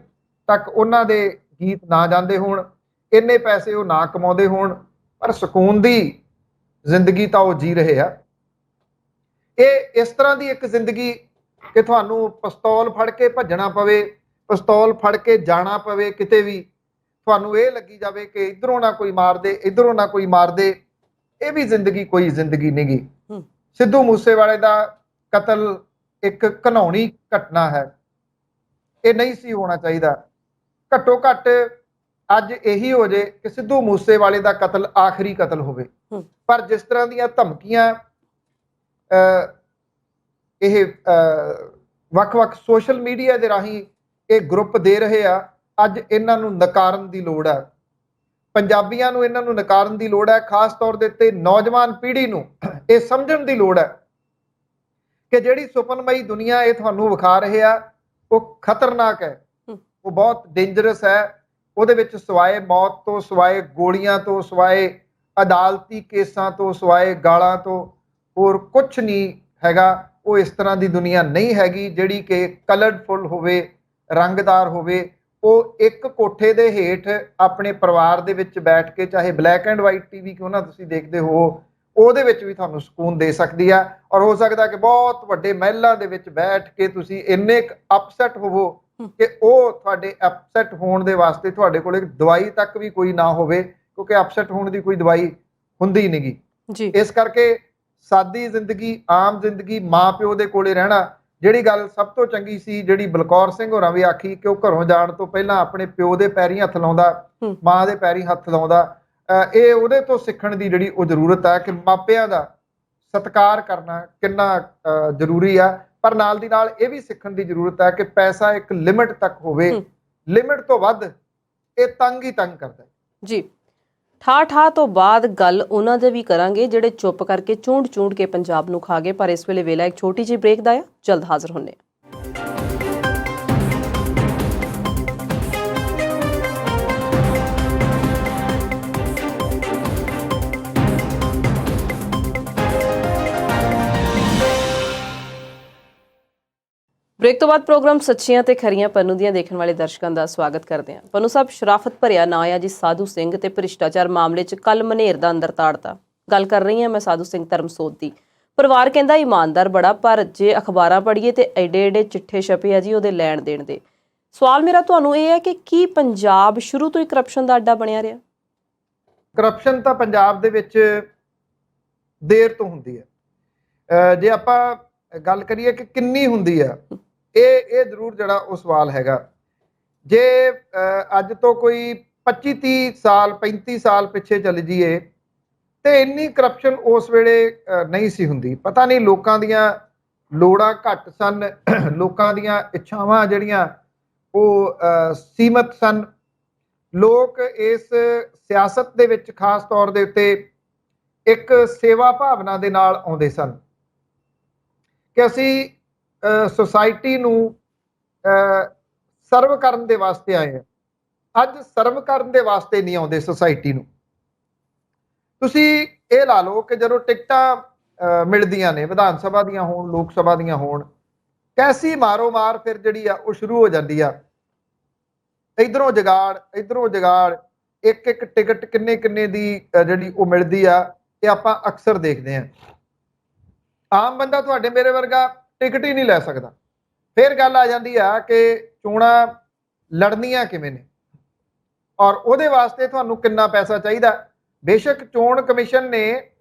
ਤੱਕ ਉਹਨਾਂ ਦੇ ਗੀਤ ਨਾ ਜਾਂਦੇ ਹੋਣ, ਇੰਨੇ ਪੈਸੇ ਉਹ ਨਾ ਕਮਾਉਂਦੇ ਹੋਣ, ਪਰ ਸਕੂਨ ਦੀ ਜ਼ਿੰਦਗੀ ਤਾਂ ਉਹ ਜੀ ਰਹੇ ਆ। ਇਹ ਇਸ ਤਰ੍ਹਾਂ ਦੀ ਇੱਕ ਜ਼ਿੰਦਗੀ ਕਿ ਤੁਹਾਨੂੰ ਪਿਸਤੌਲ ਫੜ ਕੇ ਭੱਜਣਾ ਪਵੇ, ਪਿਸਤੌਲ ਫੜ ਕੇ ਜਾਣਾ ਪਵੇ ਕਿਤੇ ਵੀ, ਤੁਹਾਨੂੰ ਇਹ ਲੱਗੀ ਜਾਵੇ ਕਿ ਇੱਧਰੋਂ ਨਾ ਕੋਈ ਮਾਰ ਦੇ, ਇੱਧਰੋਂ ਨਾ ਕੋਈ ਮਾਰ ਦੇ, ਇਹ ਵੀ ਜ਼ਿੰਦਗੀ ਕੋਈ ਜ਼ਿੰਦਗੀ ਨਹੀਂ ਗੀ। ਸਿੱਧੂ ਮੂਸੇਵਾਲੇ ਦਾ ਕਤਲ ਇੱਕ ਘਿਨਾਉਣੀ ਘਟਨਾ ਹੈ, ਇਹ ਨਹੀਂ ਸੀ ਹੋਣਾ ਚਾਹੀਦਾ। ਘੱਟੋ ਘੱਟ ਅੱਜ ਇਹੀ ਹੋ ਜੇ ਕਿ ਸਿੱਧੂ ਮੂਸੇਵਾਲੇ ਦਾ ਕਤਲ ਆਖਰੀ ਕਤਲ ਹੋਵੇ। ਪਰ ਜਿਸ ਤਰ੍ਹਾਂ ਦੀਆਂ ਧਮਕੀਆਂ ਇਹ ਵੱਖ-ਵੱਖ ਸੋਸ਼ਲ ਮੀਡੀਆ ਦੇ ਰਾਹੀਂ ਇਹ ਗਰੁੱਪ ਦੇ ਰਹੇ ਆ, ਅੱਜ ਇਹਨਾਂ ਨੂੰ ਨਕਾਰਨ ਦੀ ਲੋੜ ਹੈ। ਪੰਜਾਬੀਆਂ ਨੂੰ ਇਹਨਾਂ ਨੂੰ ਨਕਾਰਨ ਦੀ ਲੋੜ ਹੈ। ਖਾਸ ਤੌਰ ਦੇ ਉੱਤੇ ਨੌਜਵਾਨ ਪੀੜ੍ਹੀ ਨੂੰ ਇਹ ਸਮਝਣ ਦੀ ਲੋੜ ਹੈ ਕਿ ਜਿਹੜੀ ਸੁਪਨਮਈ ਦੁਨੀਆ ਇਹ ਤੁਹਾਨੂੰ ਵਿਖਾ ਰਹੇ ਆ ਉਹ ਖਤਰਨਾਕ ਹੈ, ਉਹ ਬਹੁਤ ਡੇਂਜਰਸ ਹੈ। ਉਹਦੇ ਵਿੱਚ ਸਿਵਾਏ ਮੌਤ ਤੋਂ, ਸਿਵਾਏ ਗੋਲੀਆਂ ਤੋਂ, ਸਿਵਾਏ ਅਦਾਲਤੀ ਕੇਸਾਂ ਤੋਂ, ਸਿਵਾਏ ਗਾਲਾਂ ਤੋਂ ਹੋਰ ਕੁਛ ਨਹੀਂ ਹੈਗਾ। ਉਹ ਇਸ ਤਰ੍ਹਾਂ ਦੀ ਦੁਨੀਆ ਨਹੀਂ ਹੈਗੀ ਜਿਹੜੀ ਕਿ ਕਲਰਫੁਲ ਹੋਵੇ, ਰੰਗਦਾਰ ਹੋਵੇ। ਉਹ ਇੱਕ ਕੋਠੇ ਦੇ ਹੇਠ ਆਪਣੇ ਪਰਿਵਾਰ ਦੇ ਵਿੱਚ ਬੈਠ ਕੇ, ਚਾਹੇ ਬਲੈਕ ਐਂਡ ਵਾਈਟ ਟੀਵੀ ਕਿਉਂ ਨਾ ਤੁਸੀਂ ਦੇਖਦੇ ਹੋ, ਉਹਦੇ ਵਿੱਚ ਵੀ ਤੁਹਾਨੂੰ ਸਕੂਨ ਦੇ ਸਕਦੀ ਆ। ਔਰ ਹੋ ਸਕਦਾ ਕਿ ਬਹੁਤ ਵੱਡੇ ਮਹਿਲਾਂ ਦੇ ਵਿੱਚ ਬੈਠ ਕੇ ਤੁਸੀਂ ਇੰਨੇ ਅਪਸੈਟ ਹੋਵੋ ਕਿ ਉਹ ਤੁਹਾਡੇ ਅਪਸੈਟ ਹੋਣ ਦੇ ਵਾਸਤੇ ਤੁਹਾਡੇ ਕੋਲ ਇੱਕ ਦਵਾਈ ਤੱਕ ਵੀ ਕੋਈ ਨਾ ਹੋਵੇ, ਕਿਉਂਕਿ ਅਪਸੈਟ ਹੋਣ ਦੀ ਕੋਈ ਦਵਾਈ ਹੁੰਦੀ ਨਹੀਂ ਗੀ। ਇਸ ਕਰਕੇ ਸਾਦੀ ਜ਼ਿੰਦਗੀ, ਆਮ ਜ਼ਿੰਦਗੀ, ਮਾਂ ਪਿਓ ਦੇ ਕੋਲੇ ਰਹਿਣਾ। ਜਿਹੜੀ ਗੱਲ ਸਭ ਤੋਂ ਚੰਗੀ ਸੀ, ਜਿਹੜੀ ਬਲਕੌਰ ਸਿੰਘ ਹੋਰਾਂ ਵੀ ਆਖੀ ਕਿ ਉਹ ਘਰੋਂ ਜਾਣ ਤੋਂ ਪਹਿਲਾਂ ਆਪਣੇ ਪਿਓ ਦੇ ਪੈਰੀਂ ਹੱਥ ਲਾਉਂਦਾ, ਮਾਂ ਦੇ ਪੈਰੀਂ ਹੱਥ ਲਾਉਂਦਾ, ਇਹ ਉਹਦੇ ਤੋਂ ਸਿੱਖਣ ਦੀ ਜਿਹੜੀ ਉਹ ਜ਼ਰੂਰਤ ਹੈ ਕਿ ਮਾਪਿਆਂ ਦਾ ਸਤਿਕਾਰ ਕਰਨਾ ਕਿੰਨਾ ਜ਼ਰੂਰੀ ਆ। ਪਰ ਨਾਲ ਦੀ ਨਾਲ ਇਹ ਵੀ ਸਿੱਖਣ ਦੀ ਜ਼ਰੂਰਤ ਹੈ ਕਿ ਪੈਸਾ ਇੱਕ ਲਿਮਿਟ ਤੱਕ ਹੋਵੇ, ਲਿਮਿਟ ਤੋਂ ਵੱਧ ਇਹ ਤੰਗ ਹੀ ਤੰਗ ਕਰਦਾ ਜੀ। ਠਾ ਤੋਂ ਬਾਅਦ ਗੱਲ ਉਹਨਾਂ ਦੇ ਵੀ ਕਰਾਂਗੇ ਜਿਹੜੇ ਚੁੱਪ ਕਰਕੇ ਚੂੰਡ ਕੇ ਪੰਜਾਬ ਨੂੰ ਖਾ ਗਏ। ਪਰ ਇਸ ਵੇਲੇ ਵੇਲਾ ਇੱਕ ਛੋਟੀ ਜਿਹੀ ਬ੍ਰੇਕ ਦਾ ਆ, ਜਲਦ ਹਾਜ਼ਰ ਹੁੰਨੇ ਆ। ਬ੍ਰੇਕ ਤੋਂ ਬਾਅਦ ਪ੍ਰੋਗਰਾਮ ਸੱਚੀਆਂ ਤੇ ਖਰੀਆਂ ਪੰਨੂ ਦੀਆਂ ਦੇਖਣ ਵਾਲੇ ਦਰਸ਼ਕਾਂ ਦਾ ਸਵਾਗਤ ਕਰਦੇ ਹਾਂ। ਪੰਨੂ ਸਾਹਿਬ, ਸ਼ਰਾਫਤ ਭਰਿਆ ਨਾਂ ਆ ਜੀ ਸਾਧੂ ਸਿੰਘ ਤੇ ਭ੍ਰਿਸ਼ਟਾਚਾਰ ਮਾਮਲੇ 'ਚ ਕੱਲ ਮਨੇਰ ਦਾ ਅੰਦਰ ਤਾੜਤਾ। ਗੱਲ ਕਰ ਰਹੀ ਹਾਂ ਮੈਂ ਸਾਧੂ ਸਿੰਘ ਧਰਮਸੋਤ ਦੀ। ਪਰਿਵਾਰ ਕਹਿੰਦਾ ਇਮਾਨਦਾਰ ਬੜਾ, ਪਰ ਜੇ ਅਖਬਾਰਾਂ ਪੜ੍ਹੀਏ ਤੇ ਐਡੇ ਚਿੱਠੇ ਛਪੇ ਆ ਜੀ ਉਹਦੇ ਲੈਣ ਦੇਣ ਦੇ। ਸਵਾਲ ਮੇਰਾ ਤੁਹਾਨੂੰ ਇਹ ਹੈ ਕਿ ਕੀ ਪੰਜਾਬ ਸ਼ੁਰੂ ਤੋਂ ਹੀ ਕਰਪਸ਼ਨ ਦਾ ਅੱਡਾ ਬਣਿਆ ਰਿਹਾ? ਕਰਪਸ਼ਨ ਤਾਂ ਪੰਜਾਬ ਦੇ ਵਿੱਚ ਦੇਰ ਤੋਂ ਹੁੰਦੀ ਹੈ। ਜੇ ਆਪਾਂ ਗੱਲ ਕਰੀਏ ਕਿ ਕਿੰਨੀ ਹੁੰਦੀ ਆ, ਇਹ ਜ਼ਰੂਰ ਜਿਹੜਾ ਉਹ ਸਵਾਲ ਹੈਗਾ। ਜੇ ਅੱਜ ਤੋਂ ਕੋਈ 25-30 ਸਾਲ 35 ਸਾਲ ਪਿੱਛੇ ਚੱਲ ਜਾਈਏ ਤੇ ਇੰਨੀ ਕਰਪਸ਼ਨ ਉਸ ਵੇਲੇ ਨਹੀਂ ਸੀ ਹੁੰਦੀ। ਪਤਾ ਨਹੀਂ ਲੋਕਾਂ ਦੀਆਂ ਲੋੜਾਂ ਘੱਟ ਸਨ, ਲੋਕਾਂ ਦੀਆਂ ਇੱਛਾਵਾਂ ਜਿਹੜੀਆਂ ਉਹ ਸੀਮਤ ਸਨ। ਲੋਕ ਇਸ ਸਿਆਸਤ ਦੇ ਵਿੱਚ ਖਾਸ ਤੌਰ ਦੇ ਉੱਤੇ ਇੱਕ ਸੇਵਾ ਭਾਵਨਾ ਦੇ ਨਾਲ ਆਉਂਦੇ ਸਨ ਕਿ ਅਸੀਂ ਸੁਸਾਇਟੀ ਨੂੰ ਸਰਵ ਕਰਨ ਦੇ ਵਾਸਤੇ ਆਏ ਹਾਂ। ਅੱਜ ਸਰਵ ਕਰਨ ਦੇ ਵਾਸਤੇ ਨਹੀਂ ਆਉਂਦੇ ਸੁਸਾਇਟੀ ਨੂੰ। ਤੁਸੀਂ ਇਹ ਲਾ ਲਓ ਕਿ ਜਦੋਂ ਟਿਕਟਾਂ ਮਿਲਦੀਆਂ ਨੇ, ਵਿਧਾਨ ਸਭਾ ਦੀਆਂ ਹੋਣ, ਲੋਕ ਸਭਾ ਦੀਆਂ ਹੋਣ, ਕੈਸੀ ਮਾਰੋ ਮਾਰ ਫਿਰ ਜਿਹੜੀ ਆ ਉਹ ਸ਼ੁਰੂ ਹੋ ਜਾਂਦੀ ਆ इधरों जगाड़ एक एक टिकट किन्ने किन्ने दी जिहड़ी वो मिलदी आ, ये आपां अक्सर देखते हैं। आम बंदा तुहाडे मेरे वर्गा टिकट ही नहीं लै सकदा। फिर गल आ जाती है कि चोणां लड़नियां किवें ने और ਉਹਦੇ ਵਾਸਤੇ ਤੁਹਾਨੂੰ ਕਿੰਨਾ ਪੈਸਾ ਚਾਹੀਦਾ। ਬੇਸ਼ੱਕ ਚੋਣ ਕਮਿਸ਼ਨ ਨੇ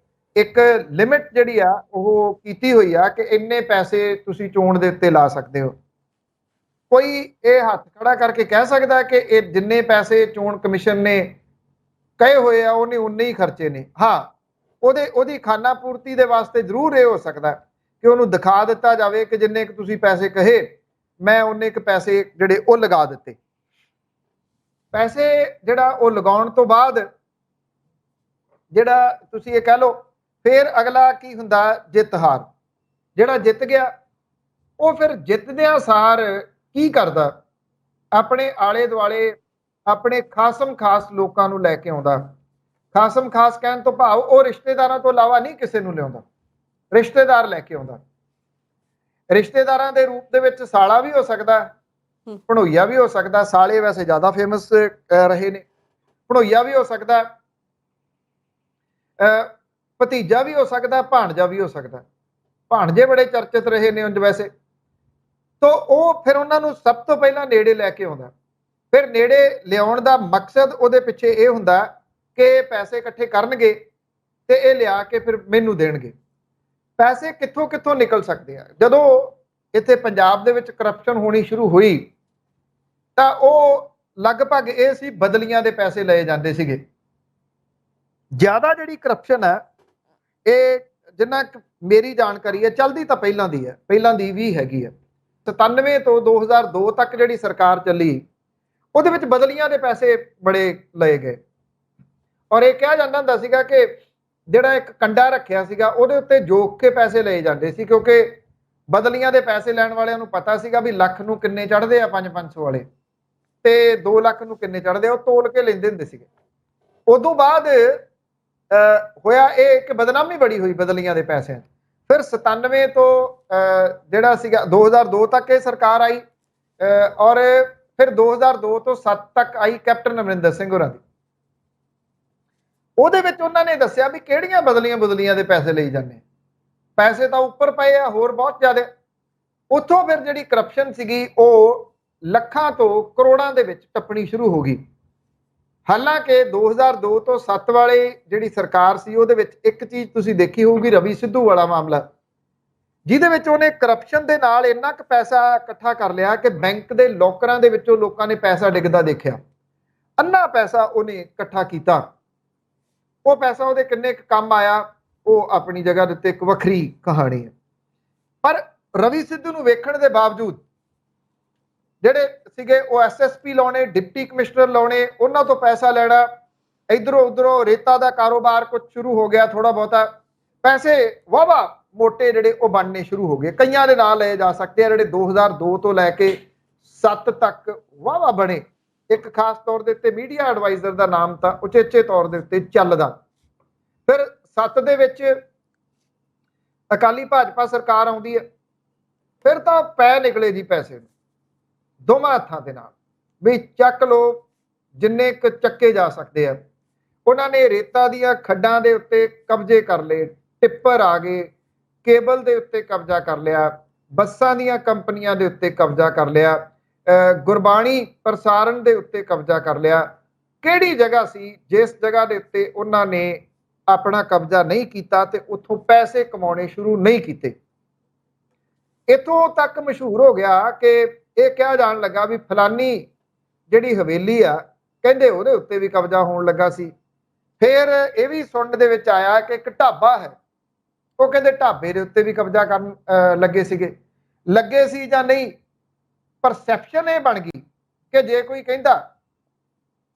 ਇੱਕ ਲਿਮਿਟ ਜਿਹੜੀ ਆ ਉਹ ਕੀਤੀ ਹੋਈ ਆ ਕਿ ਇੰਨੇ ਪੈਸੇ ਤੁਸੀਂ ਚੋਣ ਦੇ ਉੱਤੇ ਲਾ ਸਕਦੇ ਹੋ। ਕੋਈ ਇਹ ਹੱਥ ਖੜਾ ਕਰਕੇ ਕਹਿ ਸਕਦਾ ਕਿ ਇਹ ਜਿੰਨੇ ਪੈਸੇ ਚੋਣ ਕਮਿਸ਼ਨ ਨੇ ਕਹੇ ਹੋਏ ਆ ਉਹਨੇ ਉਨੇ ਹੀ ਖਰਚੇ ਨੇ। ਹਾਂ, ਉਹਦੀ ਖਾਨਾ ਪੂਰਤੀ ਦੇ ਵਾਸਤੇ ਜ਼ਰੂਰ ਇਹ ਹੋ ਸਕਦਾ ਕਿ ਉਹਨੂੰ ਦਿਖਾ ਦਿੱਤਾ ਜਾਵੇ ਕਿ ਜਿੰਨੇ ਕੁ ਤੁਸੀਂ ਪੈਸੇ ਕਹੇ ਮੈਂ ਉਨੇ ਕੁ ਪੈਸੇ ਜਿਹੜੇ ਉਹ ਲਗਾ ਦਿੱਤੇ। ਪੈਸੇ ਜਿਹੜਾ ਉਹ ਲਗਾਉਣ ਤੋਂ ਬਾਅਦ ਜਿਹੜਾ ਤੁਸੀਂ ਇਹ ਕਹਿ ਲਓ ਫਿਰ ਅਗਲਾ ਕੀ ਹੁੰਦਾ, ਜਿੱਤ ਹਾਰ। ਜਿਹੜਾ ਜਿੱਤ ਗਿਆ ਉਹ ਫਿਰ ਜਿੱਤਦਿਆਂ ਸਾਰ ਕੀ ਕਰਦਾ, ਆਪਣੇ ਆਲੇ ਦੁਆਲੇ ਆਪਣੇ ਖਾਸਮ ਖਾਸ ਲੋਕਾਂ ਨੂੰ ਲੈ ਕੇ ਆਉਂਦਾ। ਖਾਸਮ ਖਾਸ ਕਹਿਣ ਤੋਂ ਭਾਵ ਉਹ ਰਿਸ਼ਤੇਦਾਰਾਂ ਤੋਂ ਇਲਾਵਾ ਨਹੀਂ ਕਿਸੇ ਨੂੰ ਲਿਆਉਂਦਾ, ਰਿਸ਼ਤੇਦਾਰ ਲੈ ਕੇ ਆਉਂਦਾ। ਰਿਸ਼ਤੇਦਾਰਾਂ ਦੇ ਰੂਪ ਦੇ ਵਿੱਚ ਸਾਲਾ ਵੀ ਹੋ ਸਕਦਾ, ਭਣੋਈਆ ਵੀ ਹੋ ਸਕਦਾ। ਸਾਲੇ ਵੈਸੇ ਜ਼ਿਆਦਾ ਫੇਮਸ ਰਹੇ ਨੇ, ਭਣੋਈਆ ਵੀ ਹੋ ਸਕਦਾ, ਭਤੀਜਾ ਵੀ ਹੋ ਸਕਦਾ, ਭਾਣਜਾ ਵੀ ਹੋ ਸਕਦਾ। ਭਾਣਜੇ ਬੜੇ ਚਰਚਿਤ ਰਹੇ ਨੇ ਉਂਝ ਵੈਸੇ। ਤੋ ਉਹ ਫਿਰ ਉਹਨਾਂ ਨੂੰ ਸਭ ਤੋਂ ਪਹਿਲਾਂ ਨੇੜੇ ਲੈ ਕੇ ਆਉਂਦਾ। ਫਿਰ ਨੇੜੇ ਲਿਆਉਣ ਦਾ ਮਕਸਦ ਉਹਦੇ ਪਿੱਛੇ ਇਹ ਹੁੰਦਾ ਕਿ ਪੈਸੇ ਇਕੱਠੇ ਕਰਨਗੇ ਤੇ ਇਹ ਲਿਆ ਕੇ ਫਿਰ ਮੈਨੂੰ ਦੇਣਗੇ। ਪੈਸੇ ਕਿੱਥੋਂ ਕਿੱਥੋਂ ਨਿਕਲ ਸਕਦੇ ਆ। ਜਦੋਂ ਇੱਥੇ ਪੰਜਾਬ ਦੇ ਵਿੱਚ ਕਰਪਸ਼ਨ ਹੋਣੀ ਸ਼ੁਰੂ ਹੋਈ ਤਾਂ ਉਹ ਲਗਭਗ ਇਹ ਸੀ ਬਦਲੀਆਂ ਦੇ ਪੈਸੇ ਲਏ ਜਾਂਦੇ ਸੀਗੇ। ਜ਼ਿਆਦਾ ਜਿਹੜੀ ਕਰਪਸ਼ਨ ਹੈ ਇਹ ਜਿੰਨਾ ਮੇਰੀ ਜਾਣਕਾਰੀ ਹੈ ਚੱਲਦੀ ਤਾਂ ਪਹਿਲਾਂ ਦੀ ਵੀ ਹੈਗੀ ਹੈ। 97 ਤੋਂ 2002 ਤੱਕ ਜਿਹੜੀ ਸਰਕਾਰ ਚੱਲੀ ਉਹਦੇ ਵਿੱਚ ਬਦਲੀਆਂ ਦੇ ਪੈਸੇ ਬੜੇ ਲਏ ਗਏ ਔਰ ਇਹ ਕਿਹਾ ਜਾਂਦਾ ਹੁੰਦਾ ਸੀਗਾ ਕਿ ਜਿਹੜਾ ਇੱਕ ਕੰਡਾ ਰੱਖਿਆ ਸੀਗਾ ਉਹਦੇ ਉੱਤੇ ਜੋਕ ਕੇ ਪੈਸੇ ਲਏ ਜਾਂਦੇ ਸੀ, ਕਿਉਂਕਿ ਬਦਲੀਆਂ ਦੇ ਪੈਸੇ ਲੈਣ ਵਾਲਿਆਂ ਨੂੰ ਪਤਾ ਸੀਗਾ ਵੀ ਲੱਖ ਨੂੰ ਕਿੰਨੇ ਚੜ੍ਹਦੇ ਆ 500 ਵਾਲੇ ਤੇ 2 ਲੱਖ ਨੂੰ ਕਿੰਨੇ ਚੜ੍ਹਦੇ ਆ, ਉਹ ਤੋਲ ਕੇ ਲੈਂਦੇ ਹੁੰਦੇ ਸੀਗੇ। ਉਦੋਂ ਬਾਅਦ ਹੋਇਆ ਇਹ ਇੱਕ ਬਦਨਾਮੀ ਬੜੀ ਹੋਈ ਬਦਲੀਆਂ ਦੇ ਪੈਸਿਆਂ 'ਚ। ਫਿਰ 97 ਤੋਂ ਜਿਹੜਾ ਸੀਗਾ 2002 ਤੱਕ ਇਹ ਸਰਕਾਰ ਆਈ ਔਰ ਫਿਰ 2002 ਤੋਂ 7 ਤੱਕ ਆਈ ਕੈਪਟਨ ਅਮਰਿੰਦਰ ਸਿੰਘ ਹੋਰਾਂ ਦੀ। ਉਹਦੇ ਵਿੱਚ ਉਹਨਾਂ ਨੇ ਦੱਸਿਆ ਵੀ ਕਿਹੜੀਆਂ ਬਦਲੀਆਂ ਦੇ ਪੈਸੇ ਲਈ ਜਾਂਦੇ। ਪੈਸੇ ਤਾਂ ਉੱਪਰ ਪਏ ਆ ਹੋਰ ਬਹੁਤ ਜ਼ਿਆਦਾ। ਉੱਥੋਂ ਫਿਰ ਜਿਹੜੀ ਕਰਪਸ਼ਨ ਸੀਗੀ ਉਹ ਲੱਖਾਂ ਤੋਂ ਕਰੋੜਾਂ ਦੇ ਵਿੱਚ ਟੱਪਣੀ ਸ਼ੁਰੂ ਹੋ ਗਈ। ਹਾਲਾਂਕਿ 2002 ਤੋਂ 7 ਵਾਲੇ ਜਿਹੜੀ ਸਰਕਾਰ ਸੀ ਉਹਦੇ ਵਿੱਚ ਇੱਕ ਚੀਜ਼ ਤੁਸੀਂ ਦੇਖੀ ਹੋਊਗੀ, ਰਵੀ ਸਿੱਧੂ ਵਾਲਾ ਮਾਮਲਾ, ਜਿਹਦੇ ਵਿੱਚ ਉਹਨੇ ਕਰਪਸ਼ਨ ਦੇ ਨਾਲ ਇੰਨਾ ਕੁ ਪੈਸਾ ਇਕੱਠਾ ਕਰ ਲਿਆ ਕਿ ਬੈਂਕ ਦੇ ਲੋਕਰਾਂ ਦੇ ਵਿੱਚੋਂ ਲੋਕਾਂ ਨੇ ਪੈਸਾ ਡਿੱਗਦਾ ਦੇਖਿਆ। ਅੰਨਾ ਪੈਸਾ ਉਹਨੇ ਇਕੱਠਾ ਕੀਤਾ। ਉਹ ਪੈਸਾ ਉਹਦੇ ਕਿੰਨੇ ਕੁ ਕੰਮ ਆਇਆ ਉਹ ਆਪਣੀ ਜਗ੍ਹਾ ਦੇ ਉੱਤੇ ਇੱਕ ਵੱਖਰੀ ਕਹਾਣੀ ਹੈ। ਪਰ ਰਵੀ ਸਿੱਧੂ ਨੂੰ ਵੇਖਣ ਦੇ ਬਾਵਜੂਦ ਜਿਹੜੇ ਸੀਗੇ ਉਹ ਐਸਐਸਪੀ ਲਾਉਣੇ, ਡਿਪਟੀ ਕਮਿਸ਼ਨਰ ਲਾਉਣੇ, ਉਹਨਾਂ ਤੋਂ ਪੈਸਾ ਲੈਣਾ, ਇਧਰੋਂ ਉਧਰੋਂ ਰੇਤਾ ਦਾ ਕਾਰੋਬਾਰ ਕੁਝ ਸ਼ੁਰੂ ਹੋ ਗਿਆ, ਥੋੜਾ ਬਹੁਤਾ ਪੈਸੇ ਵਾਵਾ ਮੋਟੇ ਜਿਹੜੇ ਉਹ ਬਣਨੇ ਸ਼ੁਰੂ ਹੋ ਗਏ। ਕਈਆਂ ਦੇ ਨਾਂ ਲਏ ਜਾ ਸਕਦੇ ਆ ਜਿਹੜੇ 2002 ਤੋਂ ਲੈ ਕੇ 7 ਤੱਕ ਵਾਵਾ ਬਣੇ। ਇੱਕ ਖਾਸ ਤੌਰ ਦੇ ਉੱਤੇ ਮੀਡੀਆ ਐਡਵਾਈਜ਼ਰ ਦਾ ਨਾਮ ਤਾਂ ਉਚੇਚੇ ਤੌਰ ਦੇ ਉੱਤੇ ਚੱਲਦਾ। ਫਿਰ 7 ਦੇ ਵਿੱਚ ਅਕਾਲੀ ਭਾਜਪਾ ਸਰਕਾਰ ਆਉਂਦੀ ਹੈ। ਫਿਰ ਤਾਂ ਪੈ ਨਿਕਲੇ ਜੀ ਪੈਸੇ ਦੋਵਾਂ ਹੱਥਾਂ ਦੇ ਨਾਲ ਵੀ ਚੱਕ ਲੋ ਜਿੰਨੇ ਕੁ ਚੱਕੇ ਜਾ ਸਕਦੇ ਆ। ਉਹਨਾਂ ਨੇ ਰੇਤਾ ਦੀਆਂ ਖੱਡਾਂ ਦੇ ਉੱਤੇ ਕਬਜ਼ੇ ਕਰ ਲਏ, ਟਿੱਪਰ ਆ ਗਏ, ਕੇਬਲ ਦੇ ਉੱਤੇ ਕਬਜ਼ਾ ਕਰ ਲਿਆ, ਬੱਸਾਂ ਦੀਆਂ ਕੰਪਨੀਆਂ ਦੇ ਉੱਤੇ ਕਬਜ਼ਾ ਕਰ ਲਿਆ, ਗੁਰਬਾਣੀ ਪ੍ਰਸਾਰਣ ਦੇ ਉੱਤੇ ਕਬਜ਼ਾ ਕਰ ਲਿਆ। ਕਿਹੜੀ ਜਗ੍ਹਾ ਸੀ ਜਿਸ ਜਗ੍ਹਾ ਦੇ ਉੱਤੇ ਉਹਨਾਂ ਨੇ ਆਪਣਾ ਕਬਜ਼ਾ ਨਹੀਂ ਕੀਤਾ ਤੇ ਉੱਥੋਂ ਪੈਸੇ ਕਮਾਉਣੇ ਸ਼ੁਰੂ ਨਹੀਂ ਕੀਤੇ। ਇੱਥੋਂ ਤੱਕ ਮਸ਼ਹੂਰ ਹੋ ਗਿਆ ਕਿ ਇਹ ਕਿਹਾ ਜਾਣ ਲੱਗਾ ਵੀ ਫਲਾਨੀ ਜਿਹੜੀ ਹਵੇਲੀ ਆ ਕਹਿੰਦੇ ਉਹਦੇ ਉੱਤੇ ਵੀ ਕਬਜ਼ਾ ਹੋਣ ਲੱਗਾ ਸੀ। ਫਿਰ ਇਹ ਵੀ ਸੁਣਨ ਦੇ ਵਿੱਚ ਆਇਆ ਕਿ ਇੱਕ ਢਾਬਾ ਹੈ, ਉਹ ਕਹਿੰਦੇ ਢਾਬੇ ਦੇ ਉੱਤੇ ਵੀ ਕਬਜ਼ਾ ਕਰਨ ਲੱਗੇ ਸੀ ਜਾਂ ਨਹੀਂ। ਪਰਸੈਪਸ਼ਨ ਇਹ ਬਣ ਗਈ ਕਿ ਜੇ ਕੋਈ ਕਹਿੰਦਾ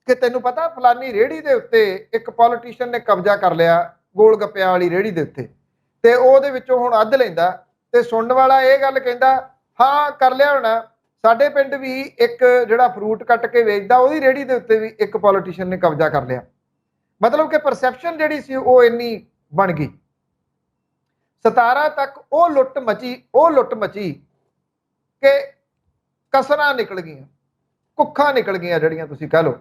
ਕਿ ਤੈਨੂੰ ਪਤਾ ਫਲਾਨੀ ਰੇਹੜੀ ਦੇ ਉੱਤੇ ਇੱਕ ਪੋਲੀਟੀਸ਼ੀਅਨ ਨੇ ਕਬਜ਼ਾ ਕਰ ਲਿਆ, ਗੋਲ ਗੱਪਿਆਂ ਵਾਲੀ ਰੇਹੜੀ ਦੇ ਉੱਤੇ, ਤੇ ਉਹਦੇ ਵਿੱਚੋਂ ਹੁਣ ਅੱਧ ਲੈਂਦਾ, ਤੇ ਸੁਣਨ ਵਾਲਾ ਇਹ ਗੱਲ ਕਹਿੰਦਾ ਹਾਂ ਕਰ ਲਿਆ ਹੋਣਾ, ਸਾਡੇ ਪਿੰਡ ਵੀ ਇੱਕ ਜਿਹੜਾ ਫਰੂਟ ਕੱਟ ਕੇ ਵੇਚਦਾ ਉਹਦੀ ਰੇਹੜੀ ਦੇ ਉੱਤੇ ਵੀ ਇੱਕ ਪੋਲੀਟੀਸ਼ੀਅਨ ਨੇ ਕਬਜ਼ਾ ਕਰ ਲਿਆ। ਮਤਲਬ ਕਿ ਪਰਸੈਪਸ਼ਨ ਜਿਹੜੀ ਸੀ ਉਹ ਇੰਨੀ ਬਣ ਗਈ। 17 ਤੱਕ ਉਹ ਲੁੱਟ ਮਚੀ ਕਿ ਕਸਰਾਂ ਨਿਕਲ ਗਈਆਂ। ਕੁੱਖਾਂ ਨਿਕਲ ਗਈਆਂ ਜਿਹੜੀਆਂ ਤੁਸੀਂ ਕਹ ਲਓ।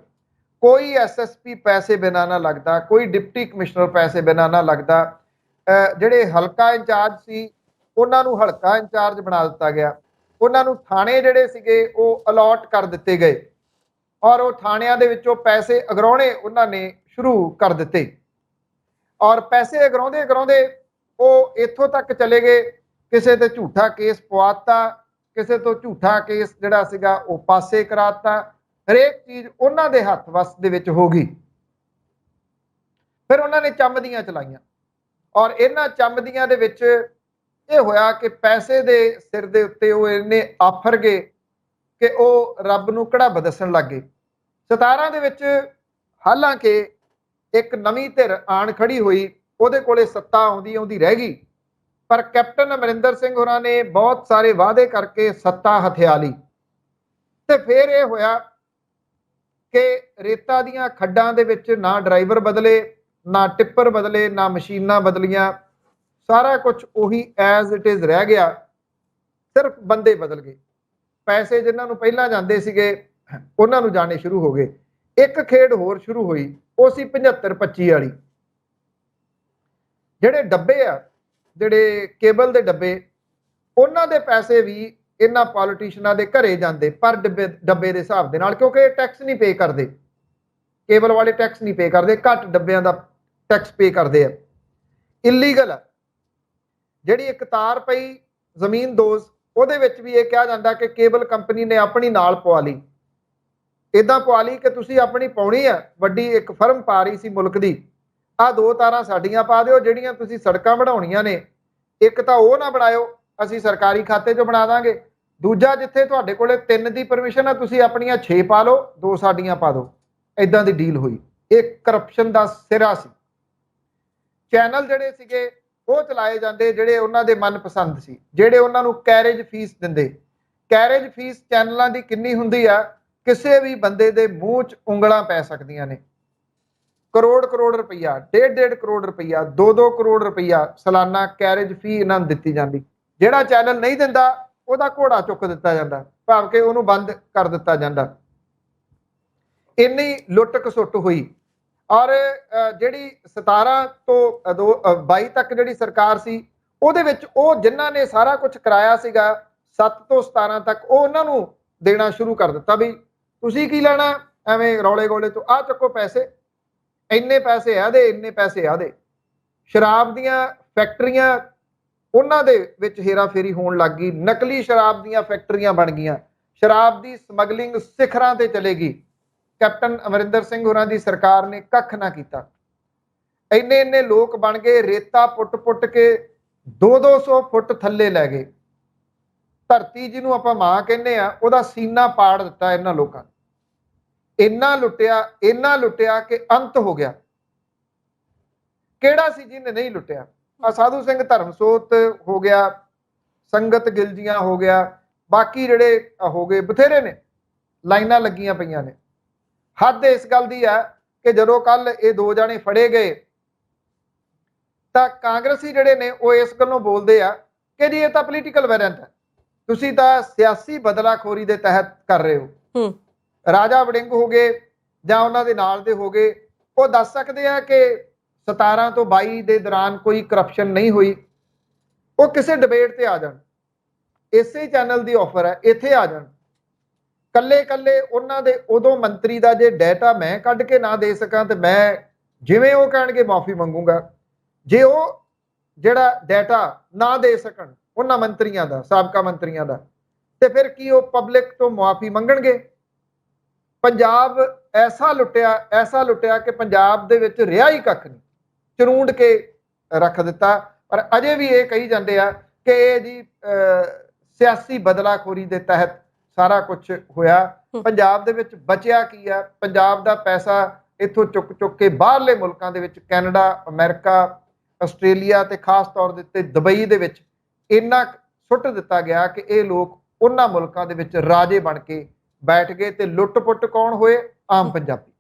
ਕੋਈ ਐਸਐਸਪੀ ਪੈਸੇ ਬਿਨਾਂ ਨਾ ਲੱਗਦਾ, ਕੋਈ ਡਿਪਟੀ ਕਮਿਸ਼ਨਰ ਪੈਸੇ ਬਿਨਾਂ ਨਾ ਲੱਗਦਾ। ਜਿਹੜੇ ਹਲਕਾ ਇੰਚਾਰਜ ਸੀ ਉਹਨਾਂ ਨੂੰ ਹਲਕਾ ਇੰਚਾਰਜ ਬਣਾ ਦਿੱਤਾ ਗਿਆ, ਉਹਨਾਂ ਨੂੰ ਥਾਣੇ ਜਿਹੜੇ ਸੀਗੇ ਉਹ ਅਲਾਟ ਕਰ ਦਿੱਤੇ ਗਏ ਔਰ ਉਹ ਥਾਣਿਆਂ ਦੇ ਵਿੱਚੋਂ ਪੈਸੇ ਅਗਰਾਉਣੇ ਉਹਨਾਂ ਨੇ ਸ਼ੁਰੂ ਕਰ ਦਿੱਤੇ ਔਰ ਪੈਸੇ ਅਗਰਾਉਂਦੇ ਅਗਰਾਉਂਦੇ ਉਹ ਇੱਥੋਂ ਤੱਕ ਚਲੇ ਗਏ, ਕਿਸੇ ਤੇ ਝੂਠਾ ਕੇਸ ਪਵਾਤਾ, ਕਿਸੇ ਤੋਂ ਝੂਠਾ ਕੇਸ ਜਿਹੜਾ ਸੀਗਾ ਉਹ ਪਾਸੇ ਕਰਾਤਾ। ਹਰੇਕ ਚੀਜ਼ ਉਹਨਾਂ ਦੇ ਹੱਥ ਵੱਸ ਦੇ ਵਿੱਚ ਹੋ ਗਈ। ਫਿਰ ਉਹਨਾਂ ਨੇ ਚੰਮਦੀਆਂ ਚਲਾਈਆਂ ਔਰ ਇਹਨਾਂ ਚੰਮਦੀਆਂ ਦੇ ਵਿੱਚ ਇਹ ਹੋਇਆ ਕਿ ਪੈਸੇ ਦੇ ਸਿਰ ਦੇ ਉੱਤੇ ਉਹ ਇੰਨੇ ਆਫਰ ਗਏ ਕਿ ਉਹ ਰੱਬ ਨੂੰ ਕੜਾਬ ਦੱਸਣ ਲੱਗ ਗਏ। 17 ਦੇ ਵਿੱਚ ਹਾਲਾਂਕਿ ਇੱਕ ਨਵੀਂ ਧਿਰ ਆਣ ਖੜੀ ਹੋਈ, ਉਹਦੇ ਕੋਲੇ ਸੱਤਾ ਆਉਂਦੀ ਰਹਿ ਗਈ, ਪਰ ਕੈਪਟਨ ਅਮਰਿੰਦਰ ਸਿੰਘ ਹੋਰਾਂ ਨੇ ਬਹੁਤ ਸਾਰੇ ਵਾਅਦੇ ਕਰਕੇ ਸੱਤਾ ਹਥਿਆ ਲਈ ਤੇ ਫਿਰ ਇਹ ਹੋਇਆ ਕਿ ਰੇਤਾ ਦੀਆਂ ਖੱਡਾਂ ਦੇ ਵਿੱਚ ਨਾ ਡਰਾਈਵਰ ਬਦਲੇ, ਨਾ ਟਿੱਪਰ ਬਦਲੇ, ਨਾ ਮਸ਼ੀਨਾਂ ਬਦਲੀਆਂ, ਸਾਰਾ ਕੁਝ ਉਹੀ ਐਜ਼ ਇਟ ਇਜ਼ ਰਹਿ ਗਿਆ, ਸਿਰਫ ਬੰਦੇ ਬਦਲ ਗਏ। ਪੈਸੇ ਜਿਨ੍ਹਾਂ ਨੂੰ ਪਹਿਲਾਂ ਜਾਂਦੇ ਸੀਗੇ ਉਹਨਾਂ ਨੂੰ ਜਾਣੇ ਸ਼ੁਰੂ ਹੋ ਗਏ। ਇੱਕ ਖੇਡ ਹੋਰ ਸ਼ੁਰੂ ਹੋਈ, ਉਹ ਸੀ 75-25 ਵਾਲੀ। ਜਿਹੜੇ ਡੱਬੇ ਆ, ਜਿਹੜੇ ਕੇਬਲ ਦੇ ਡੱਬੇ, ਉਹਨਾਂ ਦੇ ਪੈਸੇ ਵੀ ਇਹਨਾਂ ਪੋਲੀਟੀਸ਼ੀਅਨਾਂ ਦੇ ਘਰੇ ਜਾਂਦੇ ਪਰ ਡੱਬੇ ਦੇ ਹਿਸਾਬ ਦੇ ਨਾਲ, ਕਿਉਂਕਿ ਇਹ ਟੈਕਸ ਨਹੀਂ ਪੇ ਕਰਦੇ, ਕੇਬਲ ਵਾਲੇ ਟੈਕਸ ਨਹੀਂ ਪੇ ਕਰਦੇ, ਘੱਟ ਡੱਬਿਆਂ ਦਾ ਟੈਕਸ ਪੇ ਕਰਦੇ ਆ। ਇਲੀਗਲ ਆ। ਜਿਹੜੀ ਇੱਕ ਤਾਰ ਪਈ ਜ਼ਮੀਨ ਦੋਜ਼, ਉਹਦੇ ਵਿੱਚ ਵੀ ਇਹ ਕਿਹਾ ਜਾਂਦਾ ਕਿ ਕੇਬਲ ਕੰਪਨੀ ਨੇ ਆਪਣੀ ਨਾਲ ਪਵਾ ਲਈ, ਇਦਾਂ ਪਵਾ ਲਈ ਕਿ ਤੁਸੀਂ ਆਪਣੀ ਪਾਉਣੀ ਆ, ਵੱਡੀ ਇੱਕ ਫਰਮ ਪਾ ਰਹੀ ਸੀ ਮੁਲਕ ਦੀ, ਆਹ 2 ਤਾਰਾਂ ਸਾਡੀਆਂ ਪਾ ਦਿਓ, ਜਿਹੜੀਆਂ ਤੁਸੀਂ ਸੜਕਾਂ ਬਣਾਉਣੀਆਂ ਨੇ ਇੱਕ ਤਾਂ ਉਹ ਨਾ ਬਣਾਇਓ, ਅਸੀਂ ਸਰਕਾਰੀ ਖਾਤੇ 'ਚੋਂ ਬਣਾ ਦਾਂਗੇ, ਦੂਜਾ ਜਿੱਥੇ ਤੁਹਾਡੇ ਕੋਲੇ 3 ਦੀ ਪਰਮਿਸ਼ਨ ਆ ਤੁਸੀਂ ਆਪਣੀਆਂ 6 ਪਾ ਲਓ, 2 ਸਾਡੀਆਂ ਪਾ ਦਿਓ। ਇਦਾਂ ਦੀ ਡੀਲ ਹੋਈ। ਇਹ ਕਰਪਸ਼ਨ ਦਾ ਸਿਰਾ ਸੀ। ਚੈਨਲ ਜਿਹੜੇ ਸੀਗੇ ਉਹ ਚਲਾਏ ਜਾਂਦੇ ਜਿਹੜੇ ਉਹਨਾਂ ਦੇ ਮਨਪਸੰਦ ਸੀ, ਜਿਹੜੇ ਉਹਨਾਂ ਨੂੰ ਕੈਰੇਜ ਫੀਸ ਦਿੰਦੇ। ਕੈਰੇਜ ਫੀਸ ਚੈਨਲਾਂ ਦੀ ਕਿੰਨੀ ਹੁੰਦੀ ਆ, ਕਿਸੇ ਵੀ ਬੰਦੇ ਦੇ ਮੂੰਹ 'ਚ ਉਂਗਲਾਂ ਪੈ ਸਕਦੀਆਂ ਨੇ। ਕਰੋੜ ਰੁਪਈਆ, 1.5 ਕਰੋੜ ਰੁਪਈਆ, 2 ਕਰੋੜ ਰੁਪਈਆ ਸਾਲਾਨਾ ਕੈਰੇਜ ਫੀ ਇਹਨਾਂ ਨੂੰ ਦਿੱਤੀ ਜਾਂਦੀ। ਜਿਹੜਾ ਚੈਨਲ ਨਹੀਂ ਦਿੰਦਾ ਉਹਦਾ ਘੋੜਾ ਚੁੱਕ ਦਿੱਤਾ ਜਾਂਦਾ, ਭਾਵ ਕਿ ਉਹਨੂੰ ਬੰਦ ਕਰ ਦਿੱਤਾ ਜਾਂਦਾ। ਇੰਨੀ ਲੁੱਟ ਖਸੁੱਟ ਹੋਈ ਔਰ ਜਿਹੜੀ 17 ਤੋਂ 22 ਤੱਕ ਜਿਹੜੀ ਸਰਕਾਰ ਸੀ ਉਹਦੇ ਵਿੱਚ ਉਹ ਜਿਨ੍ਹਾਂ ਨੇ ਸਾਰਾ ਕੁਝ ਕਰਾਇਆ ਸੀਗਾ 7 ਤੋਂ 17 ਤੱਕ, ਉਹ ਉਹਨਾਂ ਨੂੰ ਦੇਣਾ ਸ਼ੁਰੂ ਕਰ ਦਿੱਤਾ ਵੀ ਤੁਸੀਂ ਕੀ ਲੈਣਾ ਐਵੇਂ ਰੌਲੇ ਗੋਲੇ ਤੋਂ, ਆਹ ਚੱਕੋ ਪੈਸੇ, ਇੰਨੇ ਪੈਸੇ ਆ ਦੇ, ਇੰਨੇ ਪੈਸੇ ਆ ਦੇ। ਸ਼ਰਾਬ ਦੀਆਂ ਫੈਕਟਰੀਆਂ ਉਹਨਾਂ ਦੇ ਵਿੱਚ ਹੇਰਾਫੇਰੀ ਹੋਣ ਲੱਗ ਗਈ, ਨਕਲੀ ਸ਼ਰਾਬ ਦੀਆਂ ਫੈਕਟਰੀਆਂ ਬਣ ਗਈਆਂ, ਸ਼ਰਾਬ ਦੀ ਸਮਗਲਿੰਗ ਸਿਖਰਾਂ ਤੇ ਚਲੇਗੀ। ਕੈਪਟਨ ਅਮਰਿੰਦਰ ਸਿੰਘ ਹੋਰਾਂ ਦੀ ਸਰਕਾਰ ਨੇ ਕੱਖ ਨਾ ਕੀਤਾ। ਇੰਨੇ ਲੋਕ ਬਣ ਗਏ, ਰੇਤਾ ਪੁੱਟ ਕੇ 200 ਫੁੱਟ ਥੱਲੇ ਲੈ ਗਏ। ਧਰਤੀ ਜਿਹਨੂੰ ਆਪਾਂ ਮਾਂ ਕਹਿੰਦੇ ਆ, ਉਹਦਾ ਸੀਨਾ ਪਾੜ ਦਿੱਤਾ ਇਹਨਾਂ ਲੋਕਾਂ ਨੇ। ਇੰਨਾ ਲੁੱਟਿਆ ਕਿ ਅੰਤ ਹੋ ਗਿਆ। ਕਿਹੜਾ ਸੀ ਜਿਹਨੇ ਨਹੀਂ ਲੁੱਟਿਆ? ਆ ਸਾਧੂ ਸਿੰਘ ਧਰਮਸੋਤ ਹੋ ਗਿਆ, ਸੰਗਤ ਗਿਲਜੀਆਂ ਹੋ ਗਿਆ, ਬਾਕੀ ਜਿਹੜੇ ਹੋ ਗਏ ਬਥੇਰੇ ਨੇ, ਲਾਈਨਾਂ ਲੱਗੀਆਂ ਪਈਆਂ ਨੇ। ਹੱਦ ਇਸ ਗੱਲ ਦੀ ਆ ਕਿ ਜਦੋਂ ਕੱਲ ਇਹ 2 ਜਾਣੇ ਫੜੇ ਗਏ ਤਾਂ ਕਾਂਗਰਸੀ ਜਿਹੜੇ ਨੇ ਉਹ ਇਸ ਗੱਲੋਂ ਬੋਲਦੇ ਆ ਕਿ ਜੀ ਇਹ ਤਾਂ ਪੋਲੀਟੀਕਲ ਵਾਇਲੈਂਸ ਹੈ, ਤੁਸੀਂ ਤਾਂ ਸਿਆਸੀ ਬਦਲਾਖੋਰੀ ਦੇ ਤਹਿਤ ਕਰ ਰਹੇ ਹੋ। ਰਾਜਾ ਵੜਿੰਗ ਹੋ ਗਏ ਜਾਂ ਉਹਨਾਂ ਦੇ ਨਾਲ ਦੇ ਹੋ ਗਏ, ਉਹ ਦੱਸ ਸਕਦੇ ਆ ਕਿ 17 ਤੋਂ 22 ਦੇ ਦੌਰਾਨ ਕੋਈ ਕਰਪਸ਼ਨ ਨਹੀਂ ਹੋਈ। ਉਹ ਕਿਸੇ ਡਿਬੇਟ ਤੇ ਆ ਜਾਣ, ਇਸੇ ਚੈਨਲ ਦੀ ਆਫਰ ਹੈ, ਇੱਥੇ ਆ ਜਾਣ। ਕੱਲੇ ਉਹਨਾਂ ਦੇ ਉਦੋਂ ਮੰਤਰੀ ਦਾ ਜੇ ਡਾਟਾ ਮੈਂ ਕੱਢ ਕੇ ਨਾ ਦੇ ਸਕਾਂ ਤੇ ਮੈਂ ਜਿਵੇਂ ਉਹ ਕਹਿਣਗੇ ਮਾਫੀ ਮੰਗੂਗਾ। ਜੇ ਉਹ ਜਿਹੜਾ ਡਾਟਾ ਨਾ ਦੇ ਸਕਣ ਉਹਨਾਂ ਮੰਤਰੀਆਂ ਦਾ, ਸਾਬਕਾ ਮੰਤਰੀਆਂ ਦਾ, ਤੇ ਫਿਰ ਕੀ ਉਹ ਪਬਲਿਕ ਤੋਂ ਮਾਫੀ ਮੰਗਣਗੇ? ਪੰਜਾਬ ਐਸਾ ਲੁੱਟਿਆ ਕਿ ਪੰਜਾਬ ਦੇ ਵਿੱਚ ਰਿਹਾ ਹੀ ਕੱਖ ਨਹੀਂ, ਚਰੂੰਡ ਕੇ ਰੱਖ ਦਿੱਤਾ। ਪਰ ਅਜੇ ਵੀ ਇਹ ਕਹੀ ਜਾਂਦੇ ਆ ਕਿ ਇਹ ਜੀ ਸਿਆਸੀ ਬਦਲਾਖੋਰੀ ਦੇ ਤਹਿਤ ਸਾਰਾ ਕੁਝ ਹੋਇਆ। ਪੰਜਾਬ ਦੇ ਵਿੱਚ ਬਚਿਆ ਕੀ ਆ? ਪੰਜਾਬ ਦਾ ਪੈਸਾ ਇੱਥੋਂ ਚੁੱਕ ਕੇ ਬਾਹਰਲੇ ਮੁਲਕਾਂ ਦੇ ਵਿੱਚ, ਕੈਨੇਡਾ, ਅਮਰੀਕਾ, ਆਸਟ੍ਰੇਲੀਆ ਤੇ ਖਾਸ ਤੌਰ ਦੇ ਉੱਤੇ ਦੁਬਈ ਦੇ ਵਿੱਚ ਇੰਨਾ ਸੁੱਟ ਦਿੱਤਾ ਗਿਆ ਕਿ ਇਹ ਲੋਕ ਉਹਨਾਂ ਮੁਲਕਾਂ ਦੇ ਵਿੱਚ ਰਾਜੇ ਬਣ ਕੇ ਬੈਠ ਗਏ ਤੇ ਲੁੱਟ-ਪੁੱਟ ਕੌਣ ਹੋਏ? ਆਮ ਪੰਜਾਬੀ।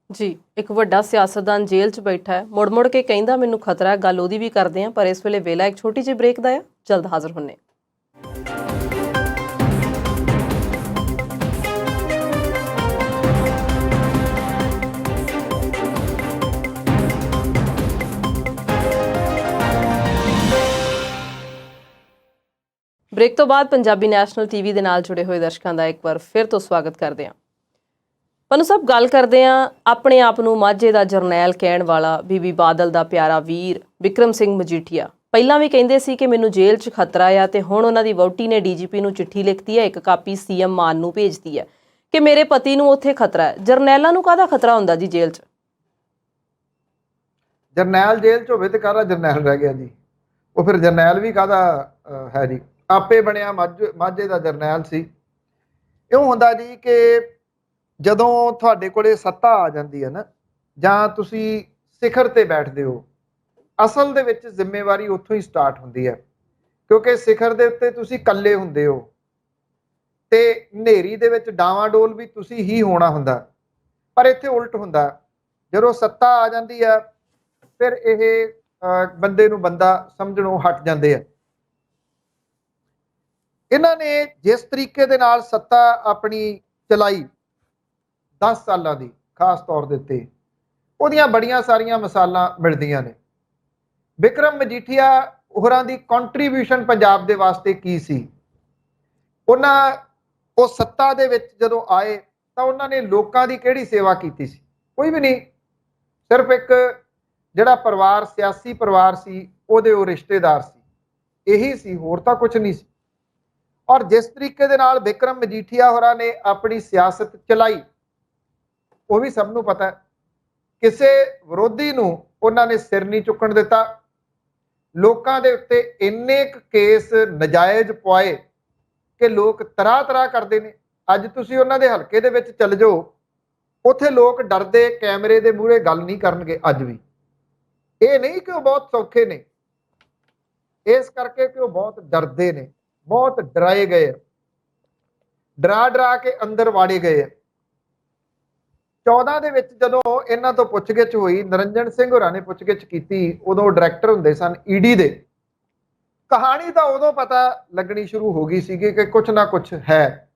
ਜੀ, ਇੱਕ ਵੱਡਾ ਸਿਆਸਤਦਾਨ ਜੇਲ੍ਹ 'ਚ ਬੈਠਾ ਹੈ, ਮੁੜ ਕੇ ਕਹਿੰਦਾ ਮੈਨੂੰ ਖਤਰਾ ਹੈ। ਗੱਲ ਉਹਦੀ ਵੀ ਕਰਦੇ ਹਾਂ, ਪਰ ਇਸ ਵੇਲੇ ਵੇਲਾ ਇੱਕ ਛੋਟੀ ਜਿਹੀ ਬ੍ਰੇਕ ਦਾ ਹੈ। ਜਲਦ ਹਾਜ਼ਰ ਹੁੰਨੇ। ਬ੍ਰੇਕ ਤੋਂ ਬਾਅਦ ਪੰਜਾਬੀ ਨੈਸ਼ਨਲ ਟੀਵੀ ਦੇ ਨਾਲ ਜੁੜੇ ਹੋਏ ਦਰਸ਼ਕਾਂ ਦਾ ਇੱਕ ਵਾਰ ਫਿਰ ਤੋਂ ਸਵਾਗਤ ਕਰਦੇ ਹਾਂ। ਪੰਨੂ ਸਾਹਿਬ, ਗੱਲ ਕਰਦੇ ਹਾਂ ਆਪਣੇ ਆਪ ਨੂੰ ਮਾਝੇ ਦਾ ਜਰਨੈਲ ਕਹਿਣ ਵਾਲਾ ਬੀਬੀ ਬਾਦਲ ਦਾ ਪਿਆਰਾ ਵੀਰ ਬਿਕਰਮ ਸਿੰਘ ਮਜੀਠੀਆ ਪਹਿਲਾਂ ਵੀ ਕਹਿੰਦੇ ਸੀ ਕਿ ਮੈਨੂੰ ਜੇਲ੍ਹ 'ਚ ਖਤਰਾ ਆ, ਤੇ ਹੁਣ ਉਹਨਾਂ ਦੀ ਵਹੁਟੀ ਨੇ ਡੀਜੀਪੀ ਨੂੰ ਚਿੱਠੀ ਲਿਖਤੀ ਹੈ, ਇੱਕ ਕਾਪੀ ਸੀਐਮ ਮਾਨ ਨੂੰ ਭੇਜਤੀ ਹੈ ਕਿ ਮੇਰੇ ਪਤੀ ਨੂੰ ਉੱਥੇ ਖਤਰਾ ਹੈ। ਜਰਨੈਲਾਂ ਨੂੰ ਕਾਹਦਾ ਖਤਰਾ ਹੁੰਦਾ ਜੀ ਜੇਲ੍ਹ 'ਚ? ਜਰਨੈਲ ਜੇਲ੍ਹ 'ਚ ਹੋਵੇ ਤੇ ਕਾਹਦਾ ਜਰਨੈਲ ਰਹਿ ਗਿਆ ਜੀ? ਉਹ ਫਿਰ ਜਰਨੈਲ ਵੀ ਕਾਹਦਾ ਹੈ ਜੀ? ਆਪੇ ਬਣਿਆ ਮਾਝੇ ਦਾ ਜਰਨੈਲ ਸੀ। ਇਉਂ ਹੁੰਦਾ ਜੀ ਕਿ ਜਦੋਂ ਤੁਹਾਡੇ ਕੋਲੇ ਸੱਤਾ ਆ ਜਾਂਦੀ ਹੈ ਨਾ, ਜਾਂ ਤੁਸੀਂ ਸਿਖਰ ਤੇ ਬੈਠਦੇ ਹੋ, ਅਸਲ ਦੇ ਵਿੱਚ ਜ਼ਿੰਮੇਵਾਰੀ ਉੱਥੋਂ ਹੀ ਸਟਾਰਟ ਹੁੰਦੀ ਹੈ, ਕਿਉਂਕਿ ਸਿਖਰ ਦੇ ਉੱਤੇ ਤੁਸੀਂ ਇਕੱਲੇ ਹੁੰਦੇ ਹੋ ਤੇ ਹਨੇਰੀ ਦੇ ਵਿੱਚ ਡਾਵਾਂਡੋਲ ਵੀ ਤੁਸੀਂ ਹੀ ਹੋਣਾ ਹੁੰਦਾ। ਪਰ ਇੱਥੇ ਉਲਟ ਹੁੰਦਾ, ਜਦੋਂ ਸੱਤਾ ਆ ਜਾਂਦੀ ਹੈ ਫਿਰ ਇਹ ਬੰਦੇ ਨੂੰ ਬੰਦਾ ਸਮਝਣੋਂ ਹਟ ਜਾਂਦੇ ਆ। ਇਹਨਾਂ ਨੇ ਜਿਸ ਤਰੀਕੇ ਦੇ ਨਾਲ ਸੱਤਾ ਆਪਣੀ ਚਲਾਈ 10 ਸਾਲਾਂ ਦੀ, ਖਾਸ ਤੌਰ ਦੇ ਉੱਤੇ ਉਹਦੀਆਂ ਬੜੀਆਂ ਸਾਰੀਆਂ ਮਿਸਾਲਾਂ ਮਿਲਦੀਆਂ ਨੇ। ਬਿਕਰਮ ਮਜੀਠੀਆ ਹੋਰਾਂ ਦੀ ਕੰਟਰੀਬਿਊਸ਼ਨ ਪੰਜਾਬ ਦੇ ਵਾਸਤੇ ਕੀ ਸੀ? ਉਹਨਾਂ ਉਹ ਸੱਤਾ ਦੇ ਵਿੱਚ ਜਦੋਂ ਆਏ ਤਾਂ ਉਹਨਾਂ ਨੇ ਲੋਕਾਂ ਦੀ ਕਿਹੜੀ ਸੇਵਾ ਕੀਤੀ ਸੀ? ਕੋਈ ਵੀ ਨਹੀਂ। ਸਿਰਫ ਇੱਕ ਜਿਹੜਾ ਪਰਿਵਾਰ, ਸਿਆਸੀ ਪਰਿਵਾਰ ਸੀ, ਉਹਦੇ ਉਹ ਰਿਸ਼ਤੇਦਾਰ ਸੀ, ਇਹੀ ਸੀ, ਹੋਰ ਤਾਂ ਕੁਝ ਨਹੀਂ ਸੀ। ਔਰ ਜਿਸ ਤਰੀਕੇ ਦੇ ਨਾਲ ਬਿਕਰਮ ਮਜੀਠੀਆ ਹੋਰਾਂ ਨੇ ਆਪਣੀ ਸਿਆਸਤ ਚਲਾਈ, ਉਹ ਵੀ ਸਭ ਨੂੰ ਪਤਾ ਹੈ। ਕਿਸੇ ਵਿਰੋਧੀ ਨੂੰ ਉਹਨਾਂ ਨੇ ਸਿਰ ਨਹੀਂ ਚੁੱਕਣ ਦਿੱਤਾ। ਲੋਕਾਂ ਦੇ ਉੱਤੇ ਇੰਨੇ ਕੁ ਕੇਸ ਨਜਾਇਜ਼ ਪਵਾਏ ਕਿ ਲੋਕ ਤਰਾਹ ਤਰਾਹ ਕਰਦੇ ਨੇ। ਅੱਜ ਤੁਸੀਂ ਉਹਨਾਂ ਦੇ ਹਲਕੇ ਦੇ ਵਿੱਚ ਚੱਲ ਜਾਓ, ਉੱਥੇ ਲੋਕ ਡਰਦੇ ਕੈਮਰੇ ਦੇ ਮੂਹਰੇ ਗੱਲ ਨਹੀਂ ਕਰਨਗੇ ਅੱਜ ਵੀ। ਇਹ ਨਹੀਂ ਕਿ ਉਹ ਬਹੁਤ ਸੌਖੇ ਨੇ, ਇਸ ਕਰਕੇ ਕਿ ਉਹ ਬਹੁਤ ਡਰਦੇ ਨੇ, ਬਹੁਤ ਡਰਾਏ ਗਏ, ਡਰਾ ਡਰਾ ਕੇ ਅੰਦਰ ਵਾੜੇ ਗਏ। 14 ਦੇ ਵਿੱਚ ਜਦੋਂ ਇਹਨਾਂ ਤੋਂ ਪੁੱਛਗਿੱਛ ਹੋਈ, ਨਰਿੰਜਨ ਸਿੰਘ ਹੋਰਾਂ ਨੇ ਪੁੱਛਗਿੱਛ ਕੀਤੀ, ਉਦੋਂ ਡਾਇਰੈਕਟਰ ਹੁੰਦੇ ਸਨ ਈਡੀ ਦੇ। ਕਹਾਣੀ ਤਾਂ ਉਦੋਂ ਪਤਾ ਲੱਗਣੀ ਸ਼ੁਰੂ ਹੋ ਗਈ ਸੀਗੀ ਕਿ ਕੁਛ ਨਾ ਕੁਛ ਹੈ,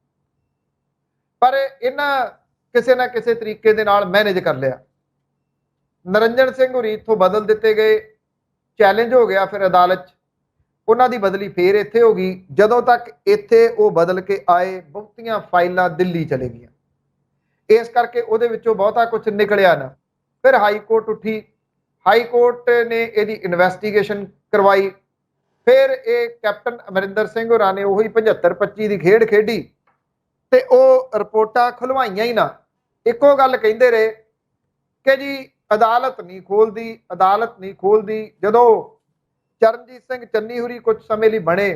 ਪਰ ਇਹਨਾਂ ਕਿਸੇ ਨਾ ਕਿਸੇ ਤਰੀਕੇ ਦੇ ਨਾਲ ਮੈਨੇਜ ਕਰ ਲਿਆ। ਨਰਿੰਜਨ ਸਿੰਘ ਹੋਰੀ ਇੱਥੋਂ ਬਦਲ ਦਿੱਤੇ ਗਏ, ਚੈਲੰਜ ਹੋ ਗਿਆ ਫਿਰ ਅਦਾਲਤ 'ਚ, ਉਹਨਾਂ ਦੀ ਬਦਲੀ ਫੇਰ ਇੱਥੇ ਹੋ ਗਈ। ਜਦੋਂ ਤੱਕ ਇੱਥੇ ਉਹ ਬਦਲ ਕੇ ਆਏ, ਬਹੁਤੀਆਂ ਫਾਈਲਾਂ ਦਿੱਲੀ ਚਲੇ ਗਈਆਂ, ਇਸ ਕਰਕੇ ਉਹਦੇ ਵਿੱਚੋਂ ਬਹੁਤਾ ਕੁਝ ਨਿਕਲਿਆ ਨਾ। ਫਿਰ ਹਾਈ ਕੋਰਟ ਉੱਠੀ, ਹਾਈ ਕੋਰਟ ਨੇ ਇਹਦੀ ਇਨਵੈਸਟੀਗੇਸ਼ਨ ਕਰਵਾਈ। ਫਿਰ ਇਹ ਕੈਪਟਨ ਅਮਰਿੰਦਰ ਸਿੰਘ ਹੋਰਾਂ ਨੇ ਉਹੀ 75-25 ਦੀ ਖੇਡ ਖੇਡੀ ਤੇ ਉਹ ਰਿਪੋਰਟਾਂ ਖੁਲਵਾਈਆਂ ਹੀ ਨਾ। ਇੱਕੋ ਗੱਲ ਕਹਿੰਦੇ ਰਹੇ ਕਿ ਜੀ ਅਦਾਲਤ ਨਹੀਂ ਖੋਲਦੀ, ਅਦਾਲਤ ਨਹੀਂ ਖੋਲਦੀ। ਜਦੋਂ ਚਰਨਜੀਤ ਸਿੰਘ ਚੰਨੀ ਹੋਰੀ ਕੁਝ ਸਮੇਂ ਲਈ ਬਣੇ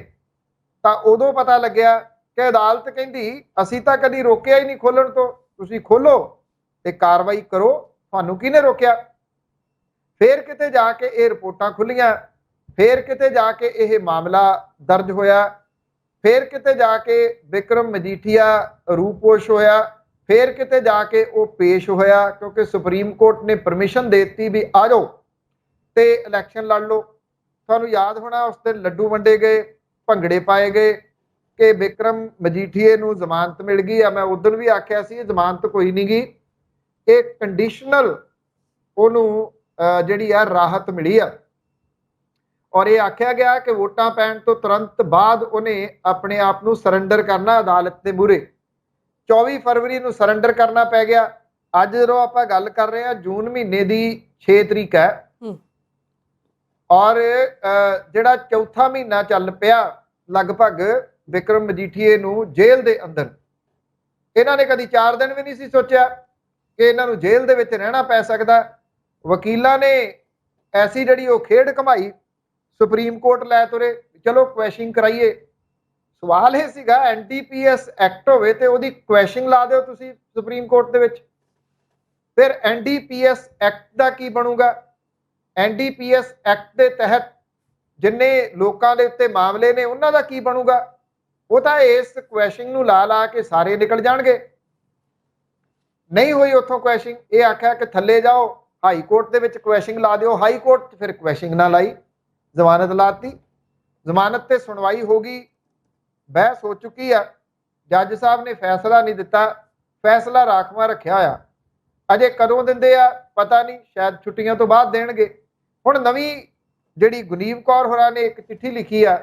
ਤਾਂ ਉਦੋਂ ਪਤਾ ਲੱਗਿਆ ਕਿ ਅਦਾਲਤ ਕਹਿੰਦੀ ਅਸੀਂ ਤਾਂ ਕਦੀ ਰੋਕਿਆ ਹੀ ਨਹੀਂ ਖੋਲਣ ਤੋਂ, ਤੁਸੀਂ ਖੋਲੋ ਤੇ ਕਾਰਵਾਈ ਕਰੋ, ਤੁਹਾਨੂੰ ਕਿਹਨੇ ਰੋਕਿਆ? ਫਿਰ ਕਿਤੇ ਜਾ ਕੇ ਇਹ ਰਿਪੋਰਟਾਂ ਖੁੱਲੀਆਂ, ਫਿਰ ਕਿਤੇ ਜਾ ਕੇ ਇਹ ਮਾਮਲਾ ਦਰਜ ਹੋਇਆ, ਫਿਰ ਕਿਤੇ ਜਾ ਕੇ ਬਿਕਰਮ ਮਜੀਠੀਆ ਰੂਪੋਸ਼ ਹੋਇਆ, ਫਿਰ ਕਿਤੇ ਜਾ ਕੇ ਉਹ ਪੇਸ਼ ਹੋਇਆ, ਕਿਉਂਕਿ ਸੁਪਰੀਮ ਕੋਰਟ ਨੇ ਪਰਮਿਸ਼ਨ ਦੇ ਦਿੱਤੀ ਵੀ ਆ ਜਾਓ ਤੇ ਇਲੈਕਸ਼ਨ ਲੜ ਲਓ। ਤੁਹਾਨੂੰ ਯਾਦ ਹੋਣਾ ਉਸ ਦਿਨ ਲੱਡੂ ਵੰਡੇ ਗਏ, ਭੰਗੜੇ ਪਾਏ ਗਏ ਕਿ ਬਿਕਰਮ ਮਜੀਠੀਏ ਨੂੰ ਜ਼ਮਾਨਤ ਮਿਲ ਗਈ ਆ। ਮੈਂ ਉਦੋਂ ਵੀ ਆਖਿਆ ਸੀ ਇਹ ਜ਼ਮਾਨਤ ਕੋਈ ਨਹੀਂ ਗੀ, ਇਹ ਕੰਡੀਸ਼ਨਲ ਉਹਨੂੰ ਜਿਹੜੀ ਆ ਰਾਹਤ ਮਿਲੀ ਆ। ਔਰ ਇਹ ਆਖਿਆ ਗਿਆ ਕਿ ਵੋਟਾਂ ਪੈਣ ਤੋਂ ਤੁਰੰਤ ਬਾਅਦ ਉਹਨੇ ਆਪਣੇ ਆਪ ਨੂੰ ਸਰੈਂਡਰ ਕਰਨਾ ਅਦਾਲਤ ਦੇ ਮੂਹਰੇ। 24 ਫਰਵਰੀ ਨੂੰ ਸਰੈਂਡਰ ਕਰਨਾ ਪੈ ਗਿਆ। ਅੱਜ ਜਦੋਂ ਆਪਾਂ ਗੱਲ ਕਰ ਰਹੇ ਹਾਂ, ਜੂਨ ਮਹੀਨੇ ਦੀ 6 ਤਰੀਕ ਹੈ ਔਰ ਜਿਹੜਾ ਚੌਥਾ ਮਹੀਨਾ ਚੱਲ ਪਿਆ ਲਗਭਗ ਬਿਕਰਮ ਮਜੀਠੀਏ ਨੂੰ ਜੇਲ੍ਹ ਦੇ ਅੰਦਰ। ਇਹਨਾਂ ਨੇ ਕਦੀ 4 ਦਿਨ ਵੀ ਨਹੀਂ ਸੀ ਸੋਚਿਆ ਕਿ ਇਹਨਾਂ ਨੂੰ ਜੇਲ੍ਹ ਦੇ ਵਿੱਚ ਰਹਿਣਾ ਪੈ ਸਕਦਾ। ਵਕੀਲਾਂ ਨੇ ਐਸੀ ਜਿਹੜੀ ਉਹ ਖੇਡ ਕਮਾਈ, ਸੁਪਰੀਮ ਕੋਰਟ ਲੈ ਤੁਰੇ, ਚਲੋ ਕੁਐਸ਼ਿੰਗ ਕਰਾਈਏ। ਸਵਾਲ ਇਹ ਸੀਗਾ NDPS ਐਕਟ ਹੋਵੇ ਤੇ ਉਹਦੀ ਕੁਐਸ਼ਿੰਗ ਲਾ ਦਿਓ ਤੁਸੀਂ ਸੁਪਰੀਮ ਕੋਰਟ ਦੇ ਵਿੱਚ। ਫਿਰ NDPS ਐਕਟ ਦਾ ਕੀ ਬਣੂਗਾ? NDPS ਐਕਟ ਦੇ ਤਹਿਤ ਜਿੰਨੇ ਲੋਕਾਂ ਦੇ ਉੱਤੇ ਮਾਮਲੇ ਨੇ ਉਹਨਾਂ ਦਾ ਕੀ ਬਣੂਗਾ? ਉਹ ਤਾਂ ਇਸ ਕੁਐਸ਼ਿੰਗ ਨੂੰ ਲਾ ਲਾ ਕੇ ਸਾਰੇ ਨਿਕਲ ਜਾਣਗੇ। ਨਹੀਂ ਹੋਈ ਉੱਥੋਂ ਕੁਐਸ਼ਿੰਗ, ਇਹ ਆਖਿਆ ਕਿ ਥੱਲੇ ਜਾਓ ਹਾਈ ਕੋਰਟ ਦੇ ਵਿੱਚ ਕੁਐਸ਼ਿੰਗ ਲਾ ਦਿਓ। ਹਾਈ ਕੋਰਟ 'ਚ ਫਿਰ ਕੁਐਸ਼ਿੰਗ ਨਾ ਲਾਈ, ਜ਼ਮਾਨਤ ਲਾਤੀ। ਜ਼ਮਾਨਤ ਤੇ ਸੁਣਵਾਈ ਹੋ ਗਈ, ਬਹਿਸ ਹੋ ਚੁੱਕੀ ਆ। ਜੱਜ ਸਾਹਿਬ ਨੇ ਫੈਸਲਾ ਨਹੀਂ ਦਿੱਤਾ, ਫੈਸਲਾ ਰਾਖਵਾਂ ਰੱਖਿਆ ਹੋਇਆ। ਅਜੇ ਕਦੋਂ ਦਿੰਦੇ ਆ ਪਤਾ ਨਹੀਂ, ਸ਼ਾਇਦ ਛੁੱਟੀਆਂ ਤੋਂ ਬਾਅਦ ਦੇਣਗੇ। ਹੁਣ ਨਵੀਂ ਜਿਹੜੀ ਗੁਨੀਵ ਕੌਰ ਹੋਰਾਂ ਨੇ ਇੱਕ ਚਿੱਠੀ ਲਿਖੀ ਆ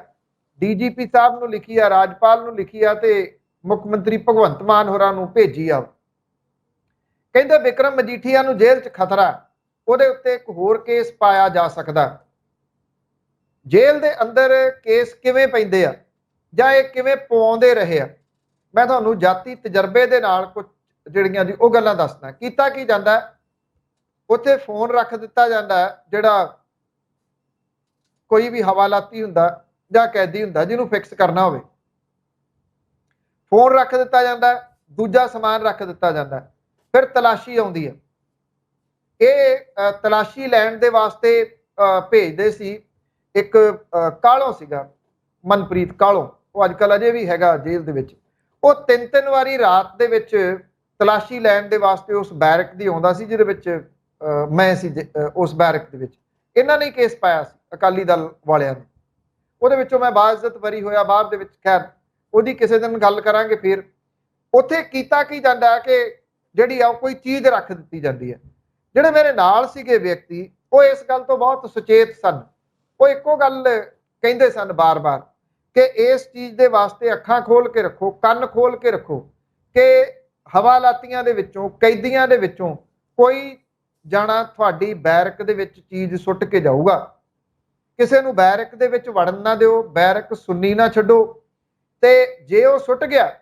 ਡੀਜੀਪੀ ਸਾਹਿਬ ਨੂੰ ਲਿਖੀ ਆ, ਰਾਜਪਾਲ ਨੂੰ ਲਿਖੀ ਆ ਤੇ ਮੁੱਖ ਮੰਤਰੀ ਭਗਵੰਤ ਮਾਨ ਹੋਰਾਂ ਨੂੰ ਭੇਜੀ ਆ। ਕਹਿੰਦੇ ਵਿਕਰਮ ਮਜੀਠੀਆ ਨੂੰ ਜੇਲ੍ਹ 'ਚ ਖਤਰਾ, ਉਹਦੇ ਉੱਤੇ ਇੱਕ ਹੋਰ ਕੇਸ ਪਾਇਆ ਜਾ ਸਕਦਾ। ਜੇਲ੍ਹ ਦੇ ਅੰਦਰ ਕੇਸ ਕਿਵੇਂ ਪੈਂਦੇ ਆ ਜਾਂ ਇਹ ਕਿਵੇਂ ਪਵਾਉਂਦੇ ਰਹੇ ਆ, ਮੈਂ ਤੁਹਾਨੂੰ ਜਾਤੀ ਤਜਰਬੇ ਦੇ ਨਾਲ ਕੁਝ ਜਿਹੜੀਆਂ ਦੀ ਉਹ ਗੱਲਾਂ ਦੱਸਦਾ। ਕੀਤਾ ਕੀ ਜਾਂਦਾ, ਉੱਥੇ ਫੋਨ ਰੱਖ ਦਿੱਤਾ ਜਾਂਦਾ, ਜਿਹੜਾ ਕੋਈ ਵੀ ਹਵਾਲਾਤੀ ਹੁੰਦਾ ਜਾਂ ਕੈਦੀ ਹੁੰਦਾ ਜਿਹਨੂੰ ਫਿਕਸ ਕਰਨਾ ਹੋਵੇ, ਫੋਨ ਰੱਖ ਦਿੱਤਾ ਜਾਂਦਾ, ਦੂਜਾ ਸਮਾਨ ਰੱਖ ਦਿੱਤਾ ਜਾਂਦਾ। ਫਿਰ ਤਲਾਸ਼ੀ ਆਉਂਦੀ ਹੈ। ਇਹ ਤਲਾਸ਼ੀ ਲੈਣ ਦੇ ਵਾਸਤੇ ਭੇਜਦੇ ਸੀ ਇੱਕ ਕਾਲੋਂ ਸੀਗਾ, ਮਨਪ੍ਰੀਤ ਕਾਲੋਂ, ਉਹ ਅੱਜ ਕੱਲ੍ਹ ਅਜੇ ਵੀ ਹੈਗਾ ਜੇਲ੍ਹ ਦੇ ਵਿੱਚ। ਉਹ ਤਿੰਨ ਵਾਰੀ ਰਾਤ ਦੇ ਵਿੱਚ ਤਲਾਸ਼ੀ ਲੈਣ ਦੇ ਵਾਸਤੇ ਉਸ ਬੈਰਕ ਦੀ ਆਉਂਦਾ ਸੀ, ਜਿਹਦੇ ਵਿੱਚ ਮੈਂ ਸੀ। ਉਸ ਬੈਰਕ ਦੇ ਵਿੱਚ ਇਹਨਾਂ ਨੇ ਕੇਸ ਪਾਇਆ ਸੀ, ਅਕਾਲੀ ਦਲ ਵਾਲਿਆਂ ਨੇ। ਉਹਦੇ ਵਿੱਚੋਂ ਮੈਂ ਬਾਇਜ਼ਤ ਬਰੀ ਹੋਇਆ ਬਾਹਰ ਦੇ ਵਿੱਚ। ਖੈਰ ਉਹਦੀ ਕਿਸੇ ਦਿਨ ਗੱਲ ਕਰਾਂਗੇ। ਫਿਰ ਉੱਥੇ ਕੀਤਾ ਕੀ ਜਾਂਦਾ ਕਿ ਜਿਹੜੀ ਆ ਕੋਈ ਚੀਜ਼ ਰੱਖ ਦਿੱਤੀ ਜਾਂਦੀ ਹੈ। ਜਿਹੜੇ ਮੇਰੇ ਨਾਲ ਸੀਗੇ ਵਿਅਕਤੀ, ਉਹ ਇਸ ਗੱਲ ਤੋਂ ਬਹੁਤ ਸੁਚੇਤ ਸਨ। ਉਹ ਇੱਕੋ ਗੱਲ ਕਹਿੰਦੇ ਸਨ ਬਾਰ-ਬਾਰ ਕਿ ਇਸ ਚੀਜ਼ ਦੇ ਵਾਸਤੇ ਅੱਖਾਂ ਖੋਲ ਕੇ ਰੱਖੋ, ਕੰਨ ਖੋਲ ਕੇ ਰੱਖੋ ਕਿ ਹਵਾਲਾਤੀਆਂ ਦੇ ਵਿੱਚੋਂ, ਕੈਦੀਆਂ ਦੇ ਵਿੱਚੋਂ ਕੋਈ ਜਾਣਾ ਤੁਹਾਡੀ ਬੈਰਕ ਦੇ ਵਿੱਚ ਚੀਜ਼ ਸੁੱਟ ਕੇ ਜਾਊਗਾ। ਕਿਸੇ ਨੂੰ ਬੈਰਕ ਦੇ ਵਿੱਚ ਵੜਨ ਨਾ ਦਿਓ, ਬੈਰਕ ਸੁੰਨੀ ਨਾ ਛੱਡੋ। ਤੇ ਜੇ ਉਹ ਸੁੱਟ ਗਿਆ,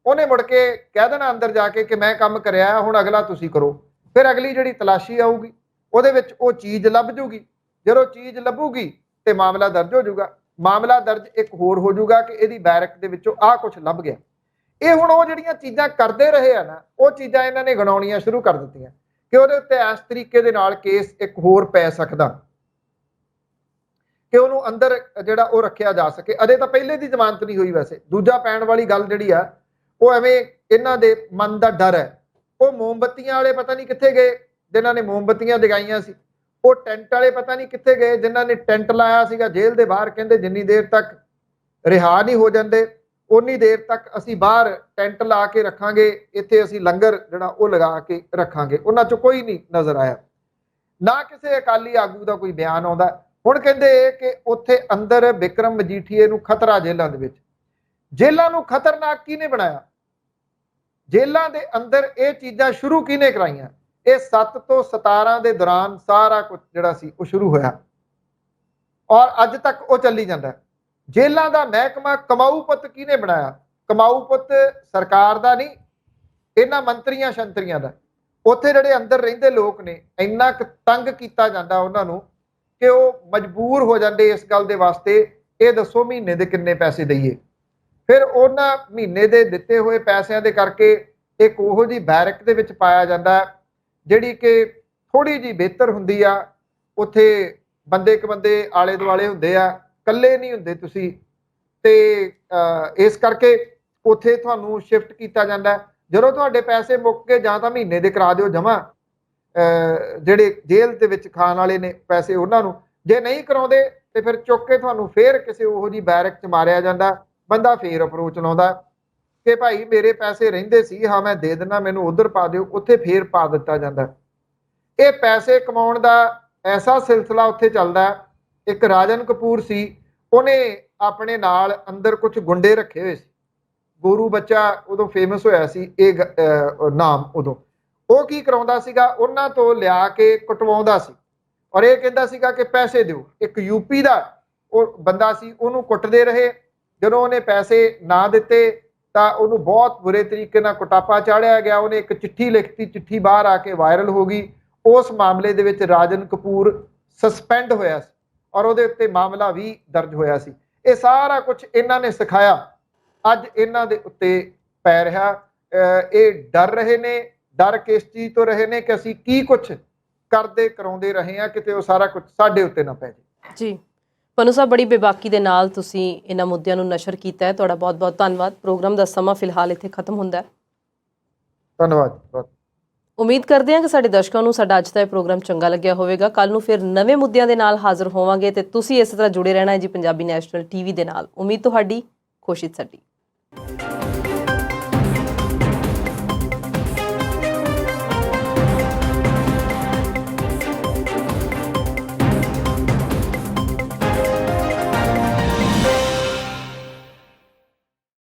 ਉਹਨੇ ਮੁੜ ਕੇ ਕਹਿ ਦੇਣਾ ਅੰਦਰ ਜਾ ਕੇ ਕਿ ਮੈਂ ਕੰਮ ਕਰਿਆ, ਹੁਣ ਅਗਲਾ ਤੁਸੀਂ ਕਰੋ। ਫਿਰ ਅਗਲੀ ਜਿਹੜੀ ਤਲਾਸ਼ੀ ਆਊਗੀ ਉਹਦੇ ਵਿੱਚ ਉਹ ਚੀਜ਼ ਲੱਭ ਜੂਗੀ। ਜਦੋਂ ਚੀਜ਼ ਲੱਭੂਗੀ ਤੇ ਮਾਮਲਾ ਦਰਜ ਹੋ ਜਾਊਗਾ। ਮਾਮਲਾ ਦਰਜ ਇੱਕ ਹੋਰ ਹੋ ਜਾਊਗਾ ਕਿ ਇਹਦੀ ਬੈਰਕ ਦੇ ਵਿੱਚੋਂ ਆਹ ਕੁਝ ਲੱਭ ਗਿਆ। ਇਹ ਹੁਣ ਉਹ ਜਿਹੜੀਆਂ ਚੀਜ਼ਾਂ ਕਰਦੇ ਰਹੇ ਆ ਨਾ, ਉਹ ਚੀਜ਼ਾਂ ਇਹਨਾਂ ਨੇ ਗਣਾਉਣੀਆਂ ਸ਼ੁਰੂ ਕਰ ਦਿੱਤੀਆਂ ਕਿ ਉਹਦੇ ਉੱਤੇ ਇਸ ਤਰੀਕੇ ਦੇ ਨਾਲ ਕੇਸ ਇੱਕ ਹੋਰ ਪੈ ਸਕਦਾ ਕਿ ਉਹਨੂੰ ਅੰਦਰ ਜਿਹੜਾ ਉਹ ਰੱਖਿਆ ਜਾ ਸਕੇ। ਅਜੇ ਤਾਂ ਪਹਿਲੇ ਦੀ ਜ਼ਮਾਨਤ ਨਹੀਂ ਹੋਈ। ਵੈਸੇ ਦੂਜਾ ਪੈਣ ਵਾਲੀ ਗੱਲ ਜਿਹੜੀ ਆ, ਉਹ ਐਵੇਂ ਇਹਨਾਂ ਦੇ ਮਨ ਦਾ ਡਰ ਹੈ। ਉਹ ਮੋਮਬੱਤੀਆਂ ਵਾਲੇ ਪਤਾ ਨਹੀਂ ਕਿੱਥੇ ਗਏ ਜਿਨ੍ਹਾਂ ਨੇ ਮੋਮਬੱਤੀਆਂ ਜਗਾਈਆਂ ਸੀ। ਉਹ ਟੈਂਟ ਵਾਲੇ ਪਤਾ ਨਹੀਂ ਕਿੱਥੇ ਗਏ ਜਿਨ੍ਹਾਂ ਨੇ ਟੈਂਟ ਲਾਇਆ ਸੀਗਾ ਜੇਲ੍ਹ ਦੇ ਬਾਹਰ। ਕਹਿੰਦੇ ਜਿੰਨੀ ਦੇਰ ਤੱਕ ਰਿਹਾ ਨਹੀਂ ਹੋ ਜਾਂਦੇ ਉਨੀ ਦੇਰ ਤੱਕ ਅਸੀਂ ਬਾਹਰ ਟੈਂਟ ਲਾ ਕੇ ਰੱਖਾਂਗੇ, ਇੱਥੇ ਅਸੀਂ ਲੰਗਰ ਜਿਹੜਾ ਉਹ ਲਗਾ ਕੇ ਰੱਖਾਂਗੇ। ਉਹਨਾਂ 'ਚੋਂ ਕੋਈ ਨਹੀਂ ਨਜ਼ਰ ਆਇਆ, ਨਾ ਕਿਸੇ ਅਕਾਲੀ ਆਗੂ ਦਾ ਕੋਈ ਬਿਆਨ ਆਉਂਦਾ। ਹੁਣ ਕਹਿੰਦੇ ਕਿ ਉੱਥੇ ਅੰਦਰ ਵਿਕਰਮ ਮਜੀਠੀਏ ਨੂੰ ਖਤਰਾ ਜੇਲ੍ਹਾਂ ਦੇ ਵਿੱਚ। ਜੇਲ੍ਹਾਂ ਨੂੰ ਖਤਰਨਾਕ ਕਿਹਨੇ ਬਣਾਇਆ? ਜੇਲ੍ਹਾਂ ਦੇ ਅੰਦਰ ਇਹ ਚੀਜ਼ਾਂ ਸ਼ੁਰੂ ਕਿਹਨੇ ਕਰਾਈਆਂ? ਇਹ 7 ਤੋਂ 17 ਦੇ ਦੌਰਾਨ ਸਾਰਾ ਕੁਝ ਜਿਹੜਾ ਸੀ ਉਹ ਸ਼ੁਰੂ ਹੋਇਆ ਔਰ ਅੱਜ ਤੱਕ ਉਹ ਚੱਲੀ ਜਾਂਦਾ। ਜੇਲ੍ਹਾਂ ਦਾ ਮਹਿਕਮਾ ਕਮਾਊ ਪੁੱਤ ਕਿਹਨੇ ਬਣਾਇਆ? ਕਮਾਊ ਪੁੱਤ ਸਰਕਾਰ ਦਾ ਨਹੀਂ, ਇਹਨਾਂ ਮੰਤਰੀਆਂ ਸ਼ੰਤਰੀਆਂ ਦਾ। ਉੱਥੇ ਜਿਹੜੇ ਅੰਦਰ ਰਹਿੰਦੇ ਲੋਕ ਨੇ, ਇੰਨਾ ਕੁ ਤੰਗ ਕੀਤਾ ਜਾਂਦਾ ਉਹਨਾਂ ਨੂੰ ਕਿ ਉਹ ਮਜਬੂਰ ਹੋ ਜਾਂਦੇ ਇਸ ਗੱਲ ਦੇ ਵਾਸਤੇ, ਇਹ ਦੱਸੋ ਮਹੀਨੇ ਦੇ ਕਿੰਨੇ ਪੈਸੇ ਦਈਏ। ਫਿਰ ਉਹਨਾਂ ਮਹੀਨੇ ਦੇ ਦਿੱਤੇ ਹੋਏ ਪੈਸਿਆਂ ਦੇ ਕਰਕੇ ਇੱਕ ਉਹੋ ਜਿਹੀ ਬੈਰਕ ਦੇ ਵਿੱਚ ਪਾਇਆ ਜਾਂਦਾ ਜਿਹੜੀ ਕਿ ਥੋੜ੍ਹੀ ਜਿਹੀ ਬਿਹਤਰ ਹੁੰਦੀ ਆ। ਉੱਥੇ ਬੰਦੇ ਇੱਕ ਬੰਦੇ ਆਲੇ ਦੁਆਲੇ ਹੁੰਦੇ ਆ, ਇਕੱਲੇ ਨਹੀਂ ਹੁੰਦੇ ਤੁਸੀਂ। ਤੇ ਇਸ ਕਰਕੇ ਉੱਥੇ ਤੁਹਾਨੂੰ ਸ਼ਿਫਟ ਕੀਤਾ ਜਾਂਦਾ। ਜਦੋਂ ਤੁਹਾਡੇ ਪੈਸੇ ਮੁੱਕ ਗਏ ਜਾਂ ਤਾਂ ਮਹੀਨੇ ਦੇ ਕਰਾ ਦਿਓ ਜਮ੍ਹਾਂ, ਜਿਹੜੇ ਜੇਲ੍ਹ ਦੇ ਵਿੱਚ ਖਾਣ ਵਾਲੇ ਨੇ ਪੈਸੇ ਉਹਨਾਂ ਨੂੰ। ਜੇ ਨਹੀਂ ਕਰਾਉਂਦੇ ਤੇ ਫਿਰ ਚੁੱਕ ਕੇ ਤੁਹਾਨੂੰ ਫੇਰ ਕਿਸੇ ਉਹੋ ਜਿਹੀ ਬੈਰਕ 'ਚ ਮਾਰਿਆ ਜਾਂਦਾ। ਬੰਦਾ ਫੇਰ ਅਪਰੋਚ ਲਾਉਂਦਾ ਕਿ ਭਾਈ ਮੇਰੇ ਪੈਸੇ ਰਹਿੰਦੇ ਸੀ, ਹਾਂ ਮੈਂ ਦੇ ਦਿੰਦਾ, ਮੈਨੂੰ ਉਧਰ ਪਾ ਦਿਓ। ਉੱਥੇ ਫੇਰ ਪਾ ਦਿੱਤਾ ਜਾਂਦਾ। ਇਹ ਪੈਸੇ ਕਮਾਉਣ ਦਾ ਐਸਾ ਸਿਲਸਿਲਾ ਉੱਥੇ ਚੱਲਦਾ। ਇੱਕ ਰਾਜਨ ਕਪੂਰ ਸੀ, ਉਹਨੇ ਆਪਣੇ ਨਾਲ ਅੰਦਰ ਕੁਝ ਗੁੰਡੇ ਰੱਖੇ ਹੋਏ ਸੀ। ਗੋਰੂ ਬੱਚਾ ਉਦੋਂ ਫੇਮਸ ਹੋਇਆ ਸੀ ਇਹ ਨਾਮ। ਉਦੋਂ ਉਹ ਕੀ ਕਰਾਉਂਦਾ ਸੀਗਾ, ਉਹਨਾਂ ਤੋਂ ਲਿਆ ਕੇ ਕੁਟਵਾਉਂਦਾ ਸੀ ਔਰ ਇਹ ਕਹਿੰਦਾ ਸੀਗਾ ਕਿ ਪੈਸੇ ਦਿਓ। ਇੱਕ ਯੂਪੀ ਦਾ ਉਹ ਬੰਦਾ ਸੀ, ਉਹਨੂੰ ਕੁੱਟਦੇ ਰਹੇ। ਜਦੋਂ ਉਹਨੇ ਪੈਸੇ ਨਾ ਦਿੱਤੇ ਤਾਂ ਉਹਨੂੰ ਬਹੁਤ ਬੁਰੇ ਤਰੀਕੇ ਨਾਲ ਕੁਟਾਪਾ ਚਾੜਿਆ ਗਿਆ। ਉਹਨੇ ਇੱਕ ਚਿੱਠੀ ਲਿਖਤੀ, ਚਿੱਠੀ ਬਾਹਰ ਆ ਕੇ ਵਾਇਰਲ ਹੋ ਗਈ। ਉਸ ਮਾਮਲੇ ਦੇ ਵਿੱਚ ਰਾਜਨ ਕਪੂਰ ਸਸਪੈਂਡ ਹੋਇਆ ਸੀ ਔਰ ਉਹਦੇ ਉੱਤੇ ਮਾਮਲਾ ਵੀ ਦਰਜ ਹੋਇਆ ਸੀ। ਇਹ ਸਾਰਾ ਕੁਝ ਇਹਨਾਂ ਨੇ ਸਿਖਾਇਆ, ਅੱਜ ਇਹਨਾਂ ਦੇ ਉੱਤੇ ਪੈ ਰਿਹਾ। ਇਹ ਡਰ ਰਹੇ ਨੇ। ਡਰ ਕਿਸ ਚੀਜ਼ ਤੋਂ ਰਹੇ ਨੇ? ਕਿ ਅਸੀਂ ਕੀ ਕੁਝ ਕਰਦੇ ਕਰਾਉਂਦੇ ਰਹੇ ਹਾਂ, ਕਿਤੇ ਉਹ ਸਾਰਾ ਕੁਝ ਸਾਡੇ ਉੱਤੇ ਨਾ ਪੈ ਜਾਏ। ਜੀ ਪਨੂ ਸਾਹਿਬ, ਬੜੀ ਬੇਬਾਕੀ ਦੇ ਨਾਲ ਤੁਸੀਂ ਇਹਨਾਂ ਮੁੱਦਿਆਂ ਨੂੰ ਨਸ਼ਰ ਕੀਤਾ ਹੈ। ਤੁਹਾਡਾ ਬਹੁਤ ਬਹੁਤ ਧੰਨਵਾਦ। ਪ੍ਰੋਗਰਾਮ ਦਾ ਸਮਾਂ ਫਿਲਹਾਲ ਇੱਥੇ ਖਤਮ ਹੁੰਦਾ ਹੈ। ਧੰਨਵਾਦ। ਉਮੀਦ ਕਰਦੇ ਹਾਂ ਕਿ ਸਾਡੇ ਦਰਸ਼ਕਾਂ ਨੂੰ ਸਾਡਾ ਅੱਜ ਦਾ ਇਹ ਪ੍ਰੋਗਰਾਮ ਚੰਗਾ ਲੱਗਿਆ ਹੋਵੇਗਾ। ਕੱਲ ਨੂੰ ਫਿਰ ਨਵੇਂ ਮੁੱਦਿਆਂ ਦੇ ਨਾਲ ਹਾਜ਼ਰ ਹੋਵਾਂਗੇ ਤੇ ਤੁਸੀਂ ਇਸੇ ਤਰ੍ਹਾਂ ਜੁੜੇ ਰਹਿਣਾ ਹੈ ਜੀ ਪੰਜਾਬੀ ਨੈਸ਼ਨਲ ਟੀਵੀ ਦੇ ਨਾਲ। ਉਮੀਦ ਤੁਹਾਡੀ, ਕੋਸ਼ਿਸ਼ ਸਾਡੀ।